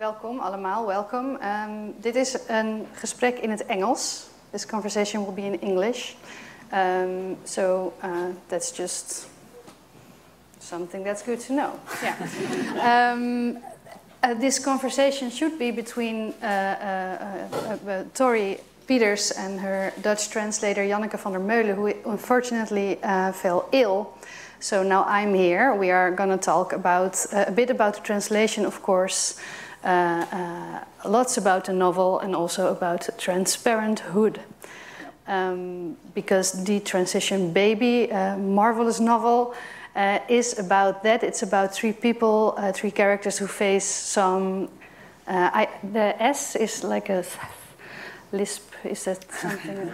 Welkom allemaal, welcome. Dit is een gesprek in het Engels. This conversation will be in English. So that's just something that's good to know. Yeah. This conversation should be between Torrey Peters and her Dutch translator Janneke van der Meulen, who unfortunately fell ill. So now I'm here. We are going to talk about a bit about the translation, of course, lots about the novel and also about transparenthood. Because Detransitie Baby, marvelous novel, is about that. It's about three people, three characters who face some... the S is like a lisp. Is that something?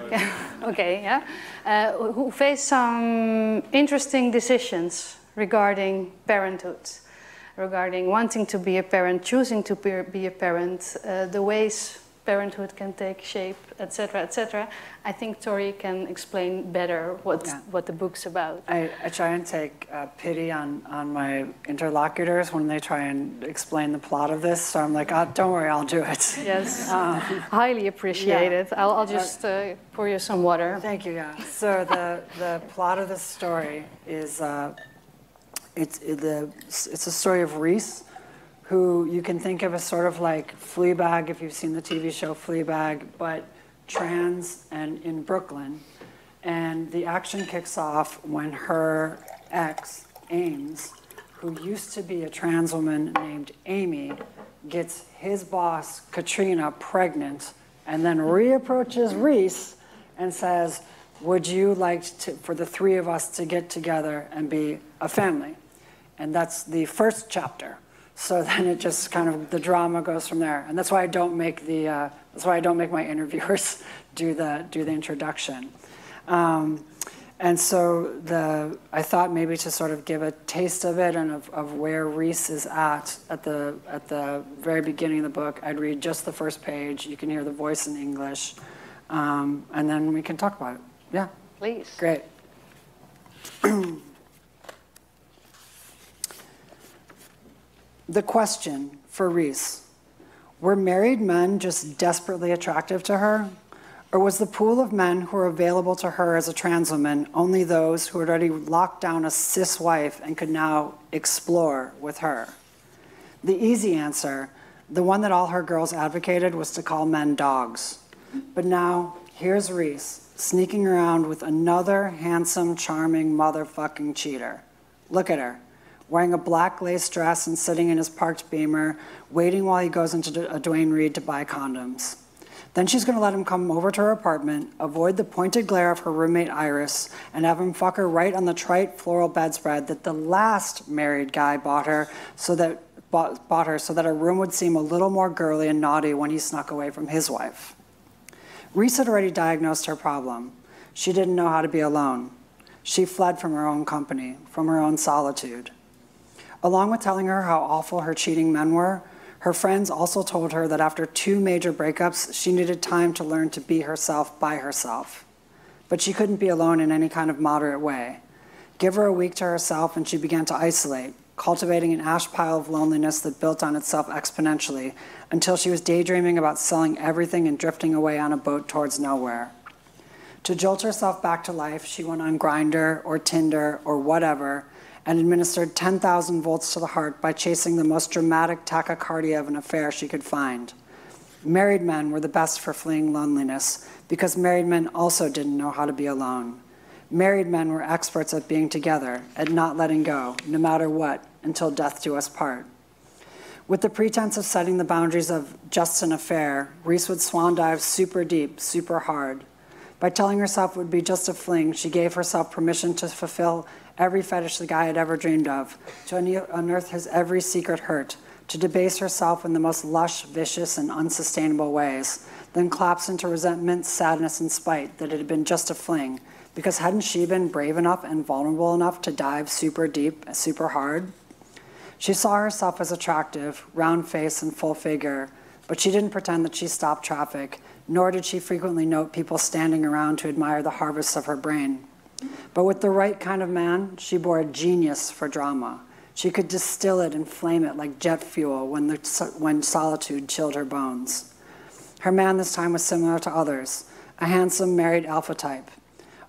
Okay, yeah. Who face some interesting decisions regarding parenthood, regarding wanting to be a parent, choosing to be a parent, the ways parenthood can take shape, etc., etc. I think Torrey can explain better what the book's about. I try and take pity on my interlocutors when they try and explain the plot of this. So I'm like, oh, don't worry, I'll do it. Yes, highly appreciated. Yeah. I'll just pour you some water. Thank you. Yeah. So the plot of this story is it's a story of Reese, who you can think of as sort of like Fleabag, if you've seen the TV show Fleabag, but trans and in Brooklyn. And the action kicks off when her ex, Ames, who used to be a trans woman named Amy, gets his boss, Katrina, pregnant, and then reapproaches Reese and says, would you like for the three of us to get together and be a family? And that's the first chapter. So then it just kind of, the drama goes from there. And that's why I don't make that's why I don't make my interviewers do the introduction. And so I thought maybe to sort of give a taste of it and of where Reese is at the very beginning of the book, I'd read just the first page. You can hear the voice in English. And then we can talk about it. Yeah. Please. Great. The question for Reese: were married men just desperately attractive to her? Or was the pool of men who were available to her as a trans woman only those who had already locked down a cis wife and could now explore with her? The easy answer, the one that all her girls advocated, was to call men dogs. But now, here's Reese, sneaking around with another handsome, charming motherfucking cheater. Look at her, wearing a black lace dress and sitting in his parked Beamer, waiting while he goes into a Duane Reade to buy condoms. Then she's going to let him come over to her apartment, avoid the pointed glare of her roommate Iris, and have him fuck her right on the trite floral bedspread that the last married guy bought her so that her room would seem a little more girly and naughty when he snuck away from his wife. Reese had already diagnosed her problem. She didn't know how to be alone. She fled from her own company, from her own solitude. Along with telling her how awful her cheating men were, her friends also told her that after 2 major breakups, she needed time to learn to be herself by herself. But she couldn't be alone in any kind of moderate way. Give her a week to herself and she began to isolate, cultivating an ash pile of loneliness that built on itself exponentially until she was daydreaming about selling everything and drifting away on a boat towards nowhere. To jolt herself back to life, she went on Grindr or Tinder or whatever, and administered 10,000 volts to the heart by chasing the most dramatic tachycardia of an affair she could find. Married men were the best for fleeing loneliness because married men also didn't know how to be alone. Married men were experts at being together, at not letting go, no matter what, until death do us part. With the pretense of setting the boundaries of just an affair, Reese would swan dive super deep, super hard. By telling herself it would be just a fling, she gave herself permission to fulfill every fetish the guy had ever dreamed of, to unearth his every secret hurt, to debase herself in the most lush, vicious, and unsustainable ways, then collapse into resentment, sadness, and spite that it had been just a fling, because hadn't she been brave enough and vulnerable enough to dive super deep, super hard? She saw herself as attractive, round face and full figure, but she didn't pretend that she stopped traffic, nor did she frequently note people standing around to admire the harvests of her brain. But with the right kind of man, she bore a genius for drama. She could distill it and flame it like jet fuel when solitude chilled her bones. Her man this time was similar to others, a handsome married alpha type.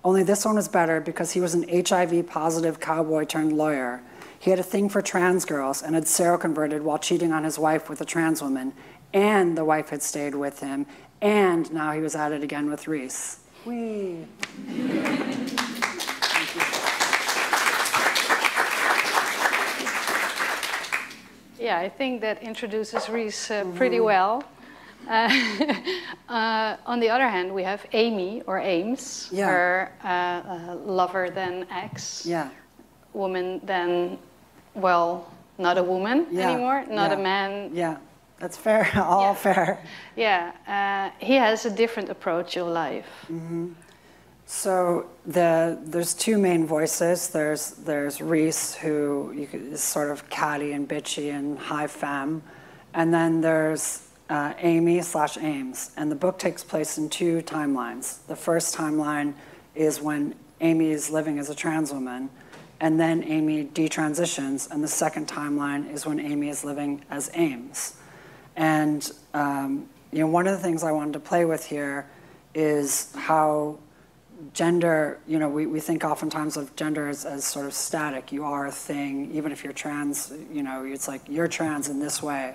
Only this one was better because he was an HIV-positive cowboy turned lawyer. He had a thing for trans girls and had seroconverted while cheating on his wife with a trans woman, and the wife had stayed with him, and now he was at it again with Reese. Whee! Yeah, I think that introduces Reese pretty well. On the other hand, we have Amy, or Ames, her lover then ex, woman then, well, not a woman anymore, not a man. Yeah, that's fair, all fair. Yeah, he has a different approach to life. Mm-hmm. So there's two main voices. There's Reese, who is sort of catty and bitchy and high femme, and then there's Amy/Ames. And the book takes place in two timelines. The first timeline is when Amy is living as a trans woman, and then Amy detransitions, and the second timeline is when Amy is living as Ames. And one of the things I wanted to play with here is how gender, we think oftentimes of gender as sort of static. You are a thing, even if you're trans, it's like you're trans in this way.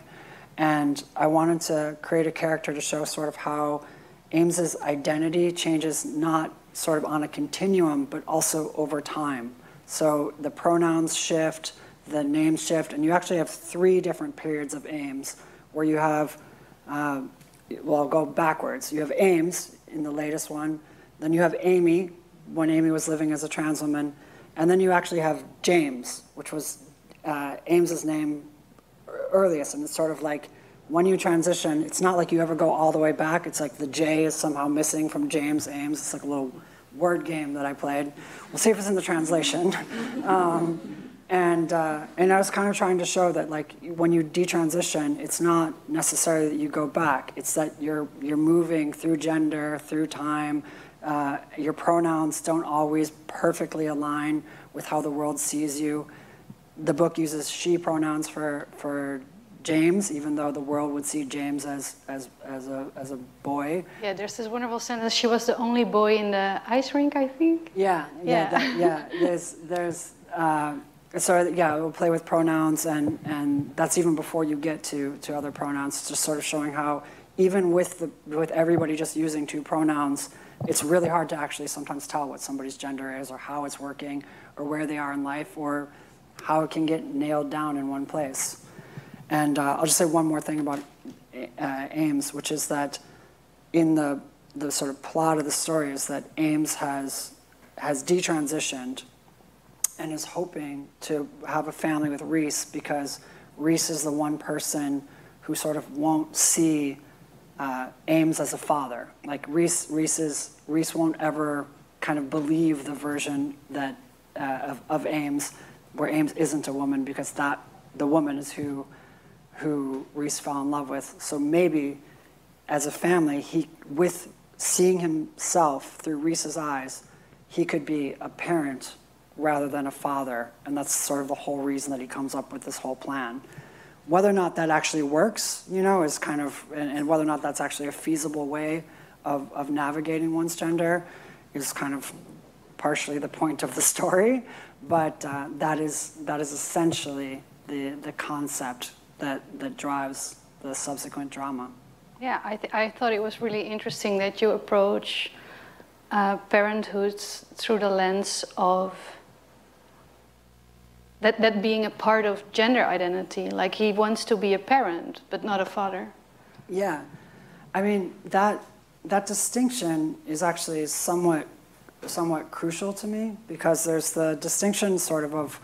And I wanted to create a character to show sort of how Ames's identity changes not sort of on a continuum, but also over time. So the pronouns shift, the names shift, and you actually have 3 different periods of Ames where you have, I'll go backwards. You have Ames in the latest one, then you have Amy, when Amy was living as a trans woman, and then you actually have James, which was Ames's name earliest, and it's sort of like when you transition, it's not like you ever go all the way back. It's like the J is somehow missing from James, Ames. It's like a little word game that I played. We'll see if it's in the translation. And I was kind of trying to show that, like, when you detransition, it's not necessarily that you go back. It's that you're moving through gender, through time. Your pronouns don't always perfectly align with how the world sees you. The book uses she pronouns for James, even though the world would see James as a boy. Yeah, there's this wonderful sentence. She was the only boy in the ice rink, I think. We'll play with pronouns, and that's even before you get to other pronouns. It's just sort of showing how even with everybody just using 2 pronouns, it's really hard to actually sometimes tell what somebody's gender is, or how it's working, or where they are in life, or how it can get nailed down in one place. And I'll just say one more thing about Ames, which is that in the sort of plot of the story is that Ames has detransitioned and is hoping to have a family with Reese, because Reese is the one person who sort of won't see Ames as a father. Like Reese won't ever kind of believe the version that of Ames, where Ames isn't a woman, because the woman is who Reese fell in love with. So maybe as a family, with seeing himself through Reese's eyes, he could be a parent rather than a father. And that's sort of the whole reason that he comes up with this whole plan. Whether or not that actually works, is kind of, and whether or not that's actually a feasible way of navigating one's gender is kind of partially the point of the story. But that is essentially the concept that drives the subsequent drama. Yeah, I thought it was really interesting that you approach parenthood through the lens of that being a part of gender identity. Like, he wants to be a parent, but not a father. Yeah, I mean, that distinction is actually somewhat crucial to me, because there's the distinction sort of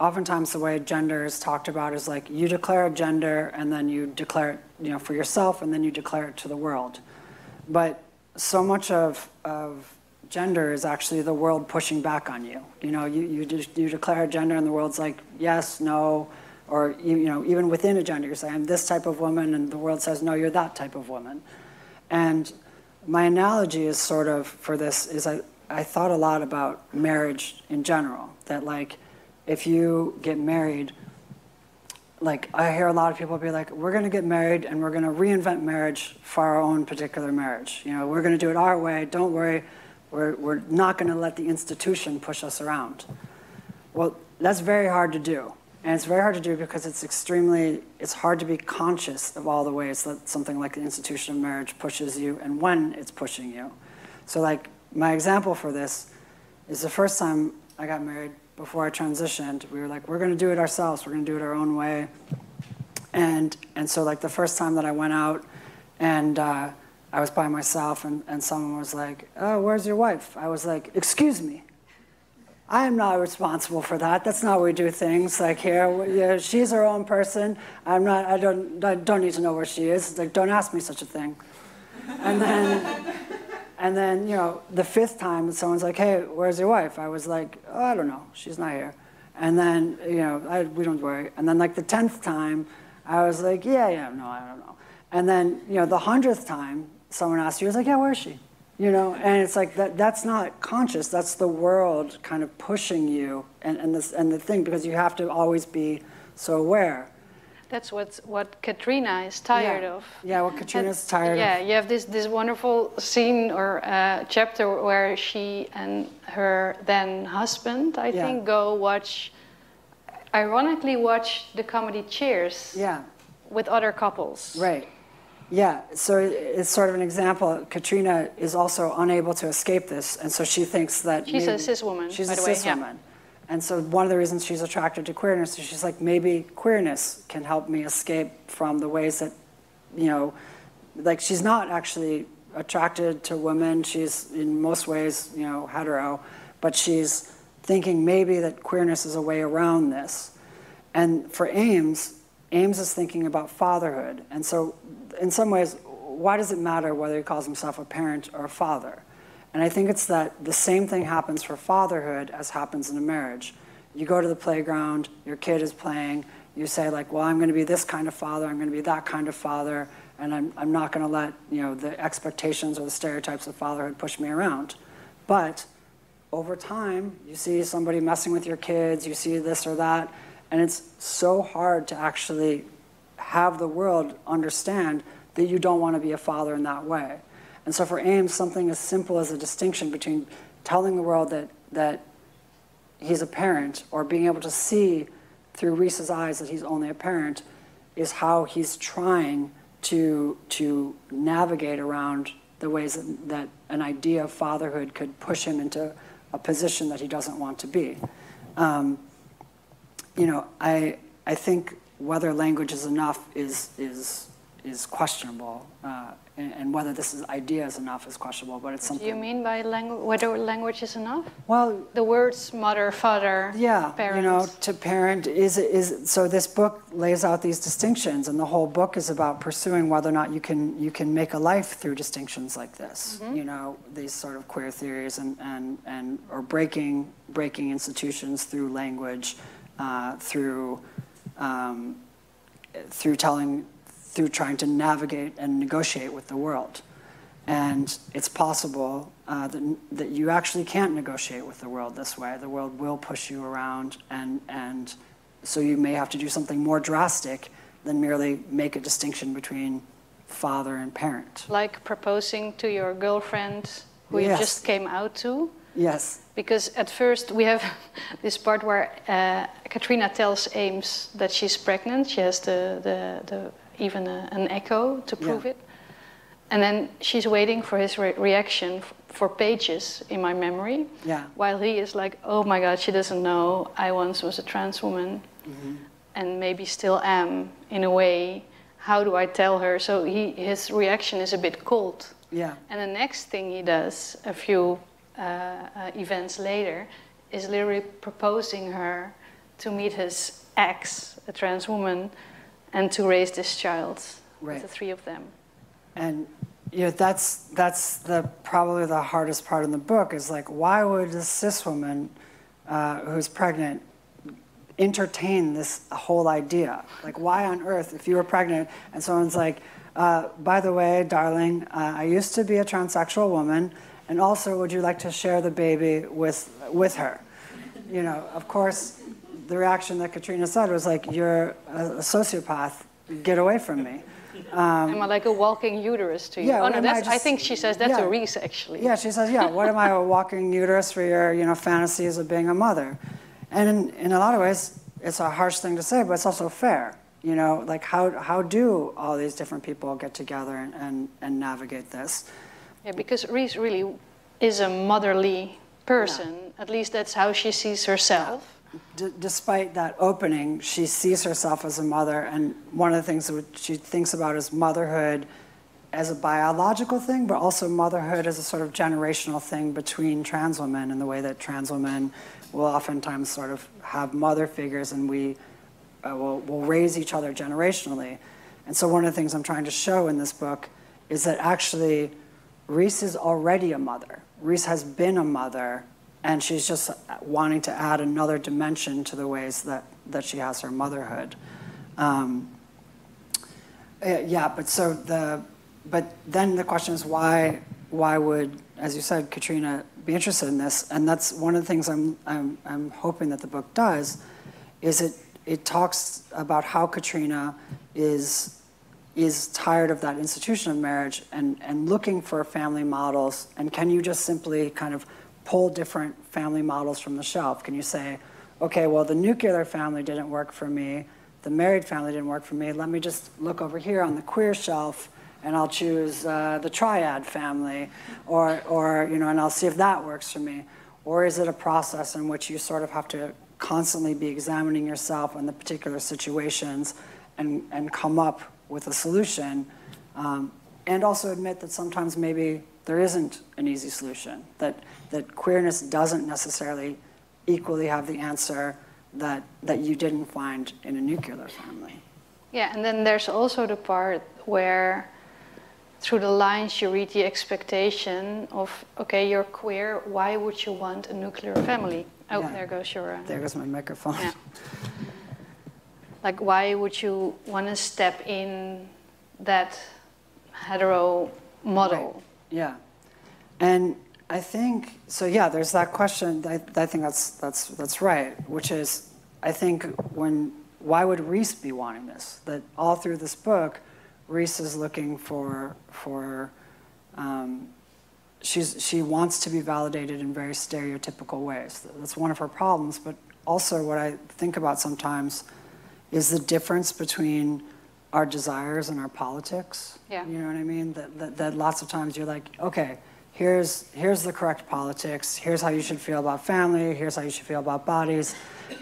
oftentimes the way gender is talked about is like you declare a gender and then you declare it, for yourself, and then you declare it to the world. But so much of gender is actually the world pushing back on you. You declare a gender and the world's like yes, no, or even within a gender you're saying I'm this type of woman, and the world says no, you're that type of woman. And my analogy is sort of for this is I thought a lot about marriage in general, that like if you get married, like I hear a lot of people be like, we're going to get married and we're going to reinvent marriage for our own particular marriage. You know, we're going to do it our way. Don't worry. We're not going to let the institution push us around. Well, that's very hard to do. And it's very hard to do because it's hard to be conscious of all the ways that something like the institution of marriage pushes you and when it's pushing you. So like my example for this is the first time I got married, before I transitioned, we were like, we're going to do it ourselves. We're going to do it our own way. And so like the first time that I went out and I was by myself and someone was like, oh, where's your wife? I was like, excuse me. I am not responsible for that. That's not how we do things. Like here, yeah, she's her own person. I don't need to know where she is. Like, don't ask me such a thing. And then, you know, the fifth time someone's like, hey, where's your wife? I was like, oh, I don't know. She's not here. And then, you know, we don't worry. And then like the 10th time, I was like, yeah, no, I don't know. And then, you know, the 100th time someone asked you, I was like, yeah, where is she? You know, and it's like that's not conscious. That's the world kind of pushing you and the thing, because you have to always be so aware. That's what Katrina is tired of. Yeah, what Katrina's tired of. Yeah, you have this wonderful scene or chapter where she and her then husband, I think, ironically watch the comedy Cheers with other couples. Right. Yeah, so it's sort of an example. Katrina is also unable to escape this, and so she thinks that she's a cis woman. She's by a the way, cis woman. And so one of the reasons she's attracted to queerness is she's like, maybe queerness can help me escape from the ways that, you know, like she's not actually attracted to women. She's in most ways, you know, hetero, but she's thinking maybe that queerness is a way around this. And for Ames is thinking about fatherhood. And so in some ways, why does it matter whether he calls himself a parent or a father? And I think it's that the same thing happens for fatherhood as happens in a marriage. You go to the playground, your kid is playing, you say like, well, I'm going to be this kind of father, I'm going to be that kind of father, and I'm not going to let, you know, the expectations or the stereotypes of fatherhood push me around. But over time, you see somebody messing with your kids, you see this or that, and it's so hard to actually have the world understand that you don't want to be a father in that way. And so for Ames, something as simple as a distinction between telling the world that he's a parent or being able to see through Reese's eyes that he's only a parent is how he's trying to navigate around the ways that an idea of fatherhood could push him into a position that he doesn't want to be. You know, I think whether language is enough is questionable. And whether this idea is enough is questionable, but it's something. Do you mean by whether language is enough? Well, the words mother, father, parents. You know, to parent is so. This book lays out these distinctions, and the whole book is about pursuing whether or not you can make a life through distinctions like this. Mm-hmm. You know, these sort of queer theories and or breaking institutions through language, through trying to navigate and negotiate with the world. And it's possible that you actually can't negotiate with the world this way. The world will push you around, and so you may have to do something more drastic than merely make a distinction between father and parent. Like proposing to your girlfriend who you just came out to? Yes. Because at first we have this part where Katrina tells Ames that she's pregnant. She has even an echo to prove it. And then she's waiting for his reaction for pages in my memory. Yeah. While he is like, oh my God, she doesn't know. I once was a trans woman and maybe still am in a way. How do I tell her? So his reaction is a bit cold. Yeah. And the next thing he does, a few events later, is literally proposing her to meet his ex, a trans woman, and to raise this child with the three of them. And you know, that's probably the hardest part in the book is like, why would a cis woman who's pregnant entertain this whole idea? Like, why on earth, if you were pregnant and someone's like, by the way, darling, I used to be a transsexual woman, and also would you like to share the baby with her? You know, of course, the reaction that Katrina said was like, "You're a sociopath. Get away from me." Am I like a walking uterus to you? Yeah, Oh no, I think she says that's a Reese actually. Yeah, she says, "Yeah, what am I, a walking uterus for your fantasies of being a mother?" And in a lot of ways, it's a harsh thing to say, but it's also fair. Like how do all these different people get together and navigate this? Yeah, because Reese really is a motherly person. Yeah. At least that's how she sees herself. Yeah. Despite that opening, she sees herself as a mother, and one of the things that she thinks about is motherhood as a biological thing, but also motherhood as a sort of generational thing between trans women, and the way that trans women will oftentimes sort of have mother figures, and we will raise each other generationally. And so one of the things I'm trying to show in this book is that actually Reese is already a mother. Reese has been a mother, and she's just wanting to add another dimension to the ways that she has her motherhood. But then the question is why would, as you said, Katrina, be interested in this? And that's one of the things I'm hoping that the book does, is it talks about how Katrina is tired of that institution of marriage and looking for family models. And can you just simply kind of pull different family models from the shelf? Can you say, okay, well, the nuclear family didn't work for me, the married family didn't work for me, let me just look over here on the queer shelf and I'll choose the triad family, or and I'll see if that works for me. Or is it a process in which you sort of have to constantly be examining yourself in the particular situations and come up with a solution, and also admit that sometimes maybe there isn't an easy solution, that queerness doesn't necessarily equally have the answer that you didn't find in a nuclear family. Yeah, and then there's also the part where through the lines you read the expectation of, okay, you're queer, why would you want a nuclear family? Oh, yeah. There goes your... There goes my microphone. Yeah. Like, why would you want to step in that hetero model? Right. Yeah. And I think, so yeah, there's that question, I think that's right, which is, I think why would Reese be wanting this? That all through this book, Reese is looking for she wants to be validated in very stereotypical ways. That's one of her problems, but also what I think about sometimes is the difference between our desires and our politics. Yeah. You know what I mean? That lots of times you're like, okay, here's the correct politics, here's how you should feel about family, here's how you should feel about bodies,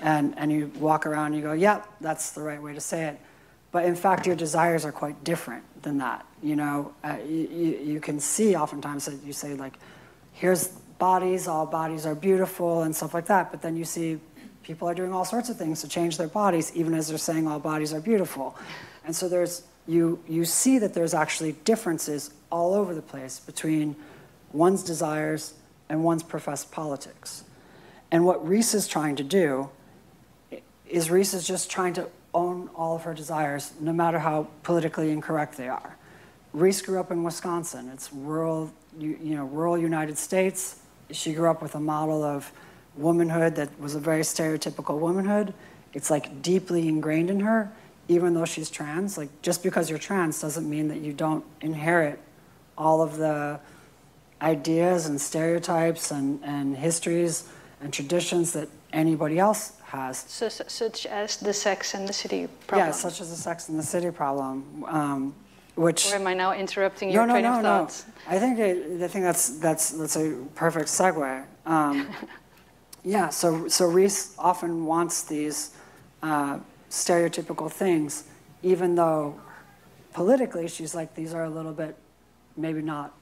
and you walk around and you go, yep, that's the right way to say it. But in fact, your desires are quite different than that. You can see oftentimes that you say, like, here's bodies, all bodies are beautiful and stuff like that, but then you see people are doing all sorts of things to change their bodies, even as they're saying all bodies are beautiful. And so you see that there's actually differences all over the place between one's desires and one's professed politics. And what Reese is trying to do is Reese is just trying to own all of her desires, no matter how politically incorrect they are. Reese grew up in Wisconsin. It's rural United States. She grew up with a model of womanhood that was a very stereotypical womanhood. It's like deeply ingrained in her, even though she's trans. Like, just because you're trans doesn't mean that you don't inherit all of the ideas and stereotypes and histories and traditions that anybody else has. Such as the Sex and the City problem. Yeah, such as the Sex and the City problem, which... Or am I now interrupting your train of thought? I think that's a perfect segue. Yeah, so Reese often wants these stereotypical things, even though politically she's like, these are a little bit, maybe not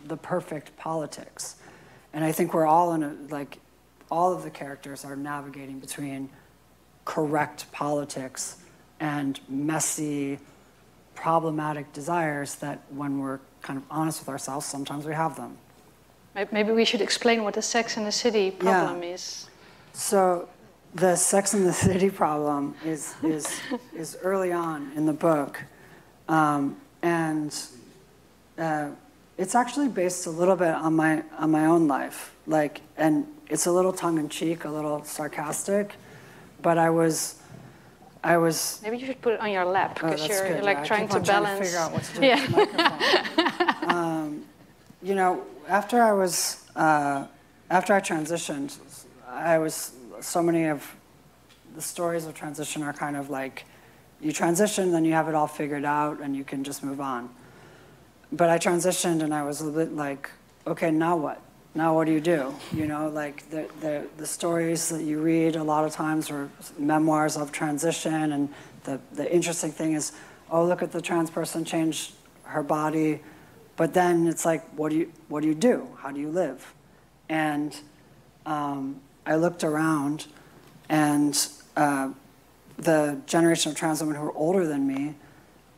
the perfect politics. And I think we're all all of the characters are navigating between correct politics and messy, problematic desires that, when we're kind of honest with ourselves, sometimes we have them. Maybe we should explain what the Sex and the City problem is. So the Sex and the City problem is early on in the book, and it's actually based a little bit on my own life, and it's a little tongue-in-cheek, a little sarcastic, but I was. Maybe you should put it on your lap because you're good. like trying to balance. To figure out what to do with the microphone. You know, after I transitioned, so many of the stories of transition are kind of like, you transition, then you have it all figured out, and you can just move on. But I transitioned, and I was a little bit like, okay, now what? Now what do you do? You know, like the stories that you read a lot of times are memoirs of transition, and the interesting thing is, oh, look at the trans person change her body, but then it's like, what do you do? How do you live? And I looked around, and the generation of trans women who are older than me,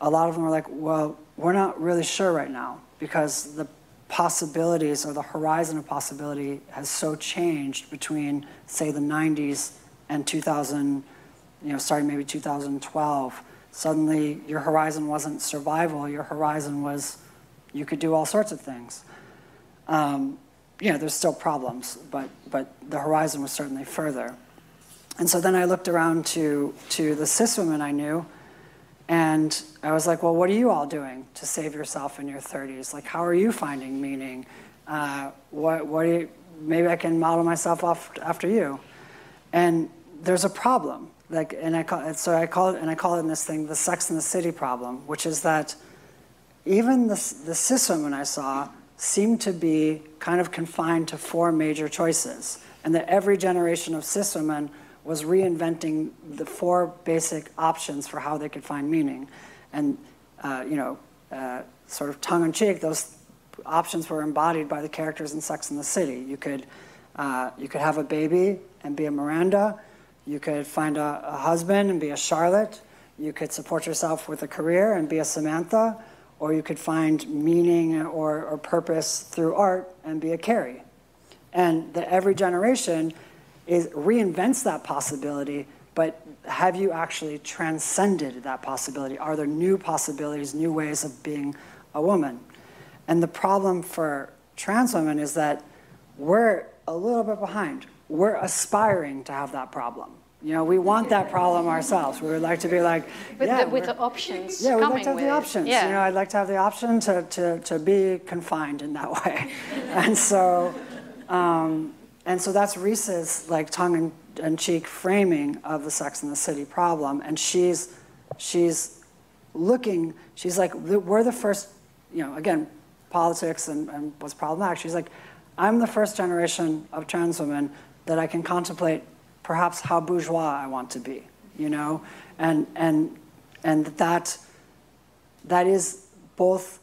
a lot of them were like, well, we're not really sure right now, because the possibilities, or the horizon of possibility, has so changed between, say, the 90s and 2000, starting maybe 2012. Suddenly, your horizon wasn't survival. Your horizon was, you could do all sorts of things. There's still problems, but the horizon was certainly further. And so then I looked around to the cis women I knew, and I was like, well, what are you all doing to save yourself in your 30s? Like, how are you finding meaning? Maybe I can model myself off after you. And there's a problem. Like, I call it in this thing, the Sex and the City problem, which is that even the cis women I saw seemed to be kind of confined to 4 major choices. And that every generation of cis women was reinventing the 4 basic options for how they could find meaning. And, sort of tongue-in-cheek, those options were embodied by the characters in Sex and the City. You could have a baby and be a Miranda. You could find a husband and be a Charlotte. You could support yourself with a career and be a Samantha. Or you could find meaning or purpose through art and be a Carrie. And every generation reinvents that possibility, but have you actually transcended that possibility? Are there new possibilities, new ways of being a woman? And the problem for trans women is that we're a little bit behind. We're aspiring to have that problem. We want that problem ourselves. We would like to be like, with the options. Yeah, we'd like to have the options. Yeah. I'd like to have the option to be confined in that way. And so that's Reese's like tongue-in-cheek framing of the Sex and the City problem. And she's like, we're the first, again, politics and what's problematic. She's like, I'm the first generation of trans women that I can contemplate perhaps how bourgeois I want to be, and that is both,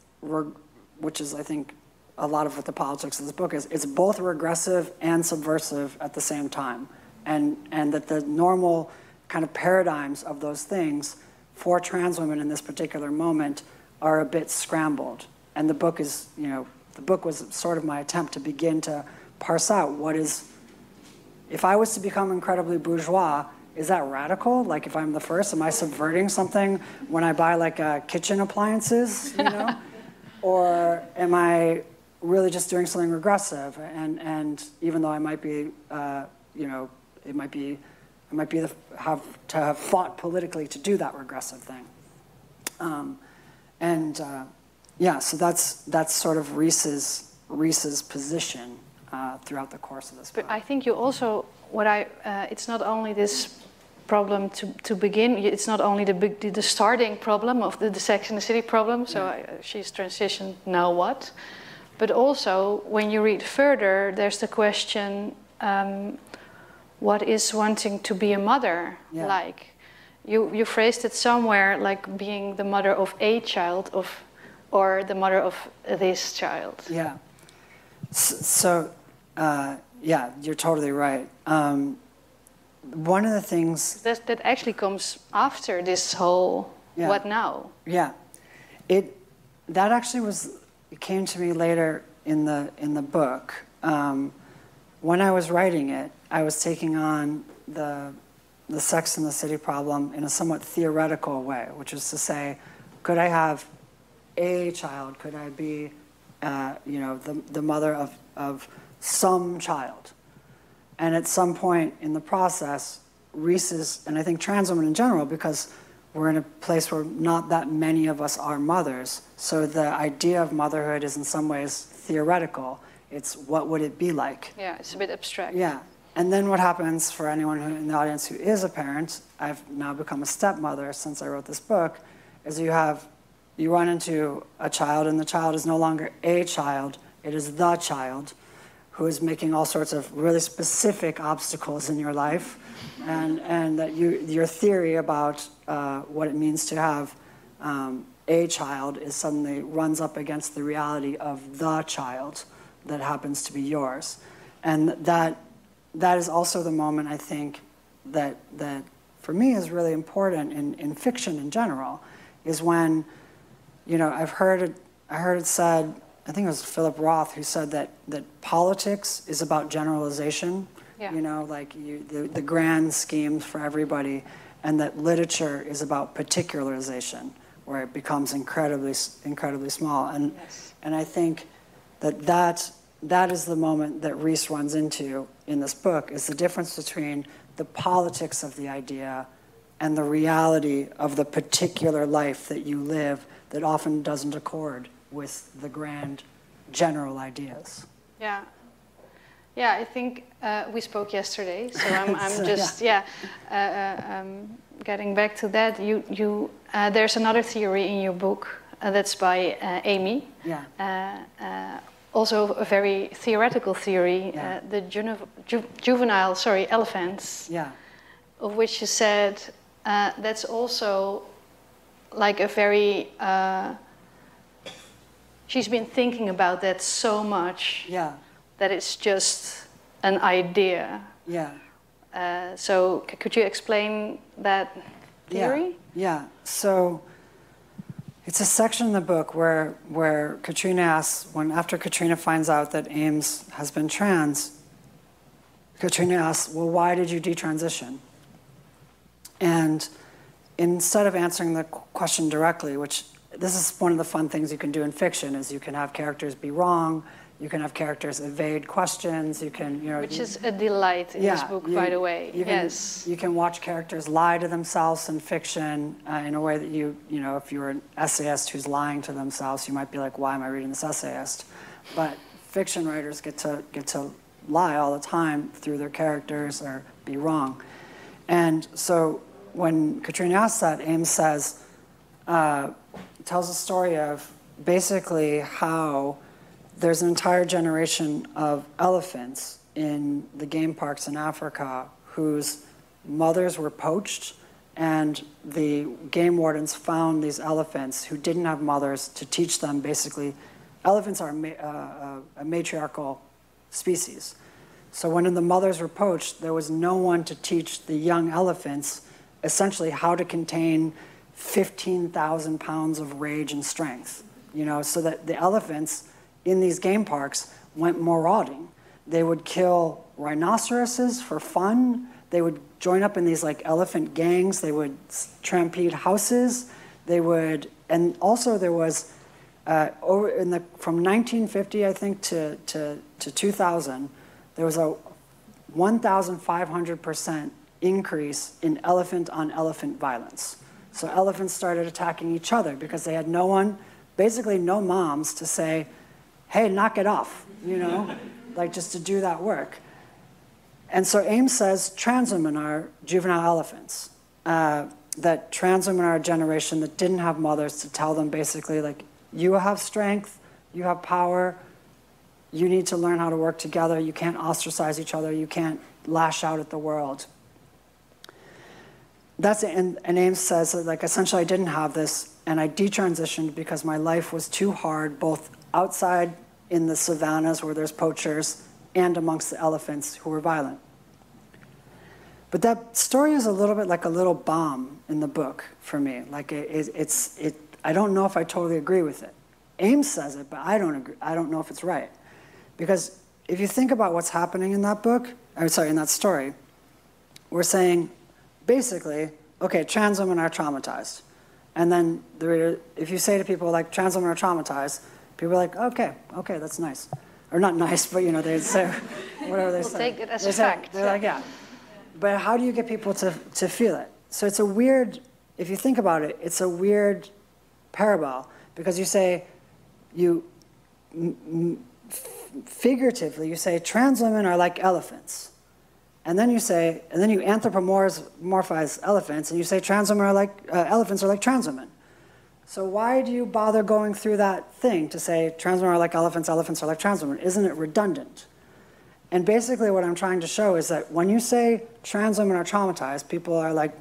which is I think a lot of what the politics of this book is. It's both regressive and subversive at the same time, and that the normal kind of paradigms of those things for trans women in this particular moment are a bit scrambled. And the book is, the book was sort of my attempt to begin to parse out what is. If I was to become incredibly bourgeois, is that radical? Like, if I'm the first, am I subverting something when I buy like kitchen appliances, or am I really just doing something regressive? And even though I might be, it might be have fought politically to do that regressive thing. So that's sort of Reese's position throughout the course of this book. But I think you also, it's not only this problem to begin, it's not only the starting problem of the Sex and the City problem, so she's transitioned, now what? But also, when you read further, there's the question, what is wanting to be a mother like? You phrased it somewhere like being the mother of a child, or the mother of this child. Yeah. So, you're totally right. One of the things that actually comes after this whole what now? Yeah, that actually it came to me later in the book. When I was writing it, I was taking on the Sex and the City problem in a somewhat theoretical way, which is to say, could I have a child? Could I be, the mother of some child? And at some point in the process, Reese's, and I think trans women in general, because we're in a place where not that many of us are mothers. So the idea of motherhood is in some ways theoretical. It's what would it be like? Yeah, it's a bit abstract. Yeah. And then what happens for anyone who, in the audience who is a parent, I've now become a stepmother since I wrote this book, is you run into a child, and the child is no longer a child, it is the child who is making all sorts of really specific obstacles in your life, and that your theory about what it means to have a child is suddenly runs up against the reality of the child that happens to be yours. And that is also the moment, I think, that for me is really important in fiction in general, is when, I heard it said, I think it was Philip Roth who said that politics is about generalization, yeah. Like the grand schemes for everybody, and that literature is about particularization, where it becomes incredibly small. And yes. And I think that is the moment that Reese runs into in this book, is the difference between the politics of the idea and the reality of the particular life that you live that often doesn't accord with the grand general ideas. Yeah. Yeah, I think we spoke yesterday, so I'm just getting back to that. There's another theory in your book that's by Amy. Yeah. Also a very theoretical theory, Yeah. the juvenile elephants. Yeah. Of which you said that's also like a very. She's been thinking about that so much. Yeah. That it's just an idea. Yeah. So could you explain that theory? Yeah. So it's a section in the book where Katrina asks, after Katrina finds out that Ames has been trans, Katrina asks, well, why did you detransition? And instead of answering the question directly, which this is one of the fun things you can do in fiction, is you can have characters be wrong, you can have characters evade questions, you can, Which is a delight in this book, by the way. Yes. You can watch characters lie to themselves in fiction in a way that if you're an essayist who's lying to themselves, you might be like, why am I reading this essayist? But fiction writers get to lie all the time through their characters or be wrong. And so when Katrina asks that, Ames says, tells a story of basically how there's an entire generation of elephants in the game parks in Africa whose mothers were poached, and the game wardens found these elephants who didn't have mothers to teach them. Basically, elephants are a matriarchal species. So when the mothers were poached, there was no one to teach the young elephants essentially how to contain 15,000 pounds of rage and strength, so that the elephants in these game parks went marauding. They would kill rhinoceroses for fun. They would join up in these elephant gangs. They would trampede houses. And also there was, from 1950, I think, to 2000, there was a 1,500% increase in elephant-on-elephant violence. So elephants started attacking each other because they had no one, basically no moms, to say, hey, knock it off, just to do that work. And so Ames says trans women are juvenile elephants, that trans women are a generation that didn't have mothers to tell them basically, you have strength, you have power, you need to learn how to work together, you can't ostracize each other, you can't lash out at the world. That's it. And Ames says that, essentially I didn't have this, and I detransitioned because my life was too hard, both outside in the savannas where there's poachers and amongst the elephants who were violent. But that story is a little bit like a little bomb in the book for me. I don't know if I totally agree with it. Ames says it, but I don't agree. I don't know if it's right. Because if you think about what's happening in that book, in that story, we're saying, basically, okay, trans women are traumatized. And then if you say to people trans women are traumatized, people are like, okay, that's nice. Or not nice, but they say whatever they say. We'll take it as a fact. They're like, yeah. But how do you get people to feel it? So it's a weird, if you think about it, it's a weird parable, because you say, figuratively, you say trans women are like elephants. And then you say, and then you anthropomorphize elephants, and you say trans women are like, elephants are like trans women. So why do you bother going through that thing to say trans women are like elephants, elephants are like trans women? Isn't it redundant? And basically what I'm trying to show is that when you say trans women are traumatized, people are like,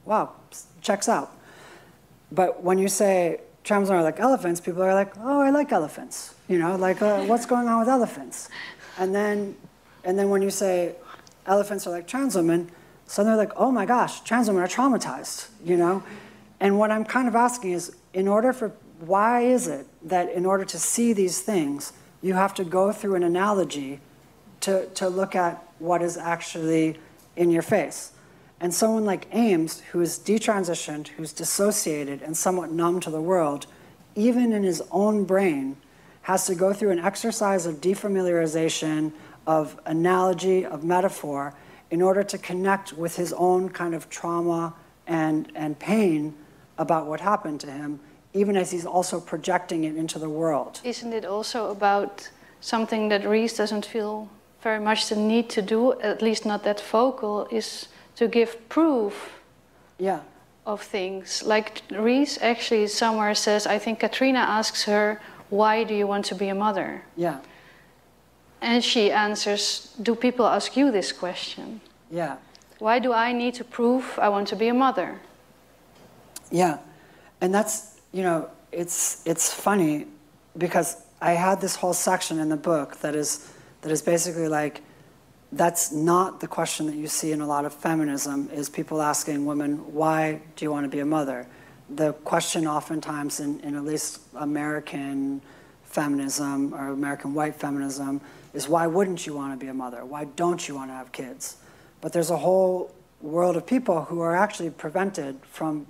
wow, checks out. But when you say trans women are like elephants, people are like, oh, I like elephants. You know, like, what's going on with elephants? And then when you say elephants are like trans women, so they're like, oh my gosh, trans women are traumatized, you know? And what I'm kind of asking is, why is it that in order to see these things, you have to go through an analogy to look at what is actually in your face? And someone like Ames, who is detransitioned, who's dissociated and somewhat numb to the world, even in his own brain, has to go through an exercise of defamiliarization, of analogy, of metaphor, in order to connect with his own kind of trauma and pain about what happened to him, even as he's also projecting it into the world. Isn't it also about something that Reese doesn't feel very much the need to do, at least not that vocal, is to give proof of things? Like Reese actually somewhere says, I think Katrina asks her, why do you want to be a mother? Yeah. And she answers, do people ask you this question? Yeah. Why do I need to prove I want to be a mother? Yeah. And that's, you know, it's funny because I had this whole section in the book that is basically like, that's not the question that you see in a lot of feminism, is people asking women, why do you want to be a mother? The question oftentimes in at least American feminism or American white feminism is, why wouldn't you want to be a mother? Why don't you want to have kids? But there's a whole world of people who are actually prevented from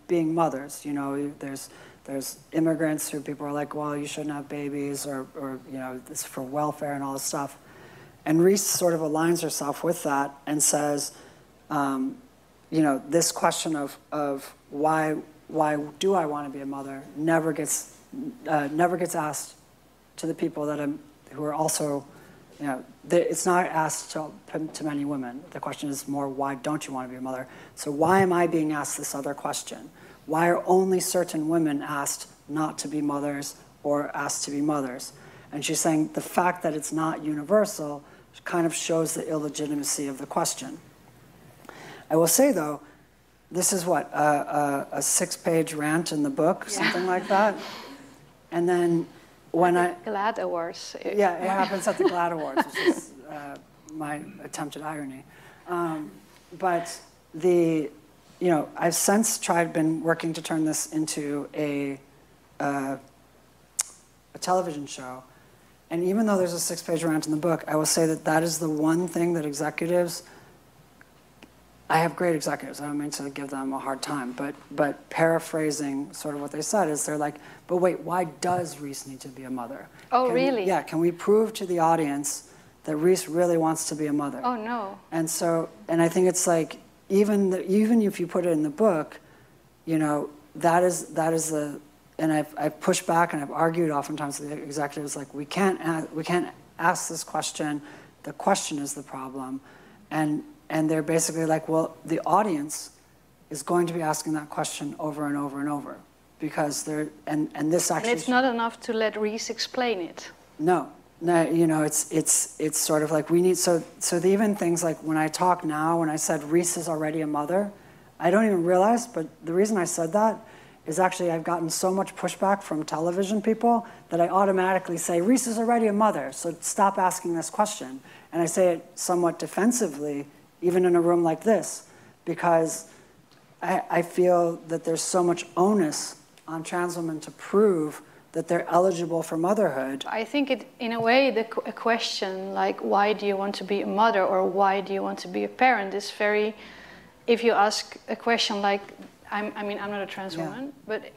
being mothers. You know, there's immigrants who people are like, well, you shouldn't have babies, or you know, it's for welfare and all this stuff. And Reese sort of aligns herself with that and says, you know, this question of why do I want to be a mother never gets asked to the people who are also, you know, it's not asked to many women. The question is more, why don't you want to be a mother? So why am I being asked this other question? Why are only certain women asked not to be mothers or asked to be mothers? And she's saying the fact that it's not universal kind of shows the illegitimacy of the question. I will say, though, this is what, a 6-page rant in the book, something like that. And then when GLAAD Awards. Yeah, it happens at the GLAAD Awards, which is my attempt at irony. But you know, I've since been working to turn this into a television show. And even though there's a 6-page rant in the book, I will say that is the one thing that executives, I have great executives, I don't mean to give them a hard time, but paraphrasing sort of what they said is, they're like, but wait, why does Reese need to be a mother? Really? Yeah, can we prove to the audience that Reese really wants to be a mother? Oh, no. And I think it's like, even if you put it in the book, you know, that is the, and I've pushed back and I've argued oftentimes with the executives, like, we can't ask this question, the question is the problem. And they're basically like, well, the audience is going to be asking that question over and over and over, because and this actually. And it's not enough to let Reese explain it. No, you know, it's sort of like we need, so even things like when I talk now, when I said Reese is already a mother, I don't even realize, but the reason I said that is actually I've gotten so much pushback from television people that I automatically say, Reese is already a mother, so stop asking this question. And I say it somewhat defensively, even in a room like this, because I feel that there's so much onus on trans women to prove that they're eligible for motherhood. I think in a way, a question like, why do you want to be a mother, or why do you want to be a parent, is very, if you ask a question like, I mean, I'm not a trans woman, but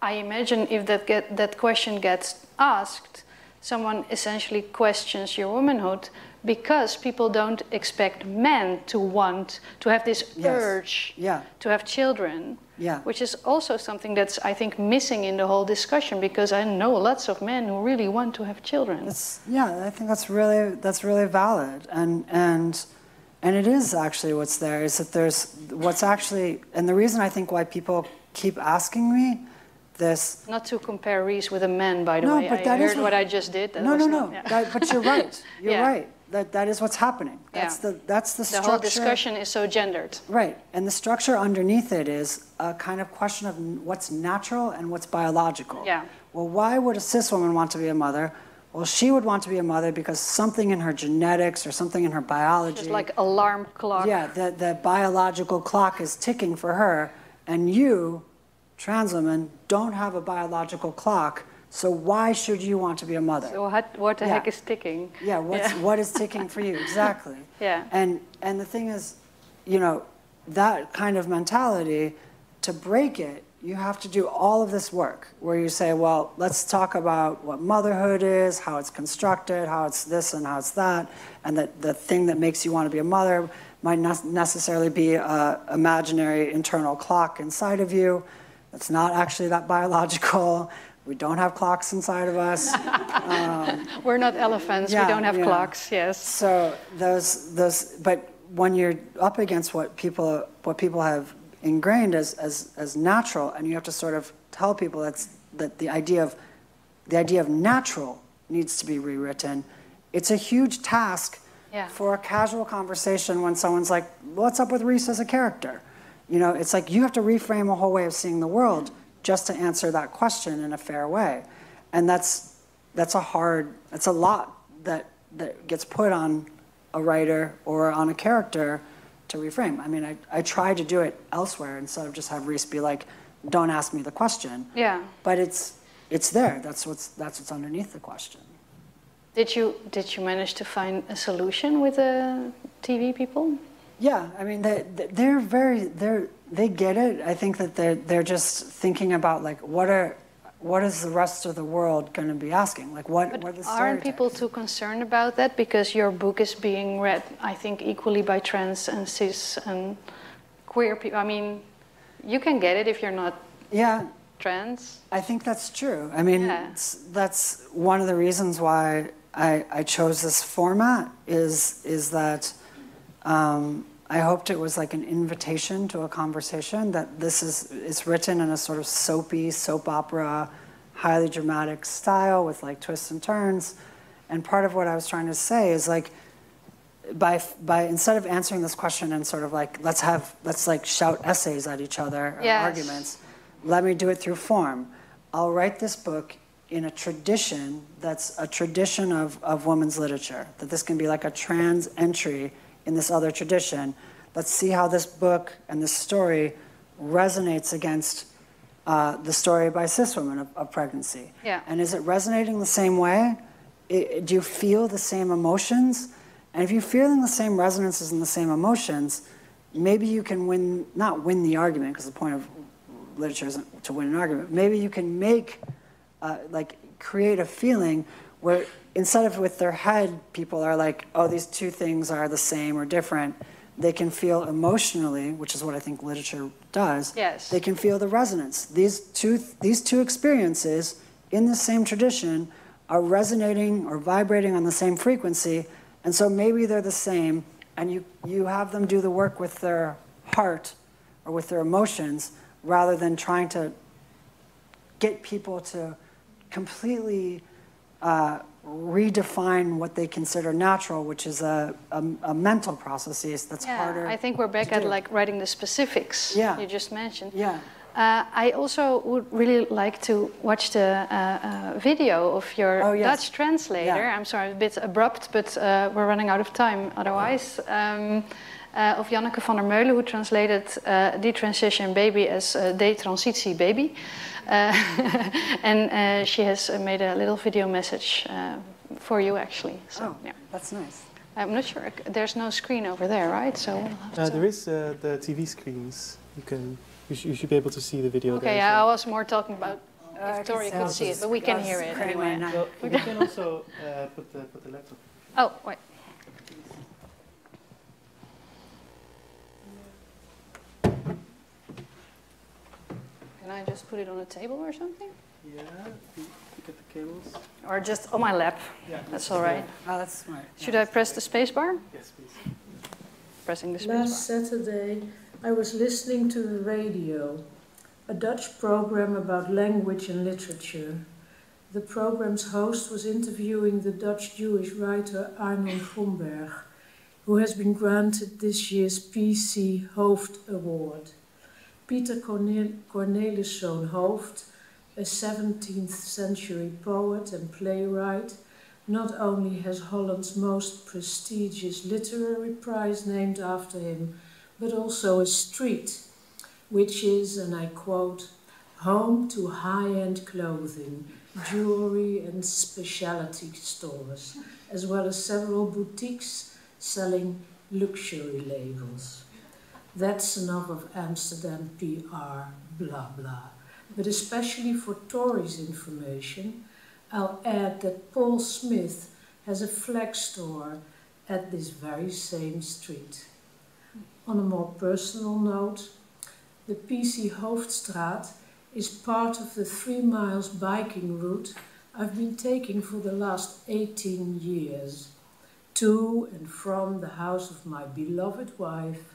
I imagine if that question gets asked, someone essentially questions your womanhood because people don't expect men to want to have this urge to have children. Yeah. Which is also something that's, I think, missing in the whole discussion, because I know lots of men who really want to have children. I think that's really valid, and it is actually what's there, is that there's what's actually, and the reason I think why people keep asking me this. Not to compare Reese with a man, by the way. But I heard what I just did. No. But you're right. You're right. That is what's happening. That's the structure. The whole discussion is so gendered. Right, and the structure underneath it is a kind of question of what's natural and what's biological. Yeah. Well, why would a cis woman want to be a mother? Well, she would want to be a mother because something in her genetics or something in her biology. Just like alarm clock. Yeah, the biological clock is ticking for her, and you, trans women, don't have a biological clock. So why should you want to be a mother? So what the heck is ticking? Yeah, what is ticking for you? Exactly. Yeah. And the thing is, you know, that kind of mentality, to break it, you have to do all of this work where you say, well, let's talk about what motherhood is, how it's constructed, how it's this and how it's that, and that the thing that makes you want to be a mother might not necessarily be an imaginary internal clock inside of you. It's not actually that biological. We don't have clocks inside of us. We're not elephants. We don't have clocks. Yes. So those. But when you're up against what people have ingrained as natural, and you have to sort of tell people that the idea of natural needs to be rewritten. It's a huge task for a casual conversation when someone's like, "What's up with Reese as a character?" You know, it's like you have to reframe a whole way of seeing the world just to answer that question in a fair way. And that's a lot that gets put on a writer or on a character to reframe. I mean, I try to do it elsewhere instead of just have Reese be like, don't ask me the question. Yeah. But it's there. That's what's underneath the question. Did you manage to find a solution with the TV people? Yeah, I mean, they get it. I think that they're just thinking about like what is the rest of the world going to be asking? Like what are the stereotypes? Aren't people too concerned about that? Because your book is being read, I think, equally by trans and cis and queer people. I mean, you can get it if you're not trans. I think that's true. I mean, that's one of the reasons why I chose this format is that I hoped it was like an invitation to a conversation, that it's written in a sort of soapy, soap opera, highly dramatic style with like twists and turns. And part of what I was trying to say is like, by instead of answering this question and sort of like, let's like shout essays at each other or arguments, let me do it through form. I'll write this book in a tradition that's a tradition of women's literature, that this can be like a trans entry in this other tradition. Let's see how this book and this story resonates against the story by cis women of pregnancy. Yeah. And is it resonating the same way? Do you feel the same emotions? And if you're feeling the same resonances and the same emotions, maybe you can not win the argument, because the point of literature isn't to win an argument. Maybe you can create a feeling where instead of with their head, people are like, oh, these two things are the same or different, they can feel emotionally, which is what I think literature does. Yes. They can feel the resonance. These two experiences in the same tradition are resonating or vibrating on the same frequency, and so maybe they're the same, and you have them do the work with their heart or with their emotions rather than trying to get people to completely redefine what they consider natural, which is a mental process that's harder. I think we're back at like writing the specifics you just mentioned. Yeah. I also would really like to watch the video of your Dutch translator. Yeah. I'm sorry, a bit abrupt, but we're running out of time otherwise. Of Janneke van der Meulen, who translated Detransitie baby as Detransitie baby. And she has made a little video message for you, actually. So, that's nice. I'm not sure. There's no screen over there, right? So we'll have to... There is the TV screens. You should be able to see the video there. Okay, I was more talking about if Torrey could see it, but we can hear it anyway. Well, we can also put the laptop. Oh, wait. Can I just put it on a table or something? Yeah, get the cables. Or just on my lap? Yeah, that's all right. Oh, that's smart. Should I press the space bar? Yes, please. Pressing the space Last bar. Saturday, I was listening to the radio, a Dutch program about language and literature. The program's host was interviewing the Dutch Jewish writer Arnold Grunberg, who has been granted this year's P.C. Hoofd Award. Peter Corneliszoon Hoofd, a 17th century poet and playwright, not only has Holland's most prestigious literary prize named after him, but also a street, which is, and I quote, home to high-end clothing, jewelry and specialty stores, as well as several boutiques selling luxury labels. That's enough of Amsterdam PR, blah blah. But especially for Torrey's information, I'll add that Paul Smith has a flag store at this very same street. On a more personal note, the P.C. Hoofdstraat is part of the 3 miles biking route I've been taking for the last 18 years, to and from the house of my beloved wife,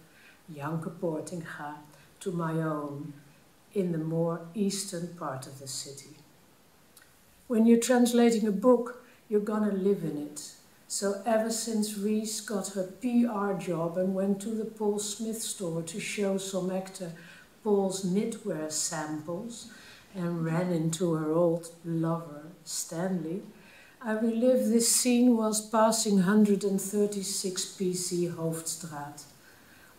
Janneke Portinga, to my own, in the more eastern part of the city. When you're translating a book, you're gonna live in it. So ever since Reese got her PR job and went to the Paul Smith store to show some actor Paul's knitwear samples and ran into her old lover, Stanley, I relived this scene whilst passing 136 P.C. Hoofdstraat.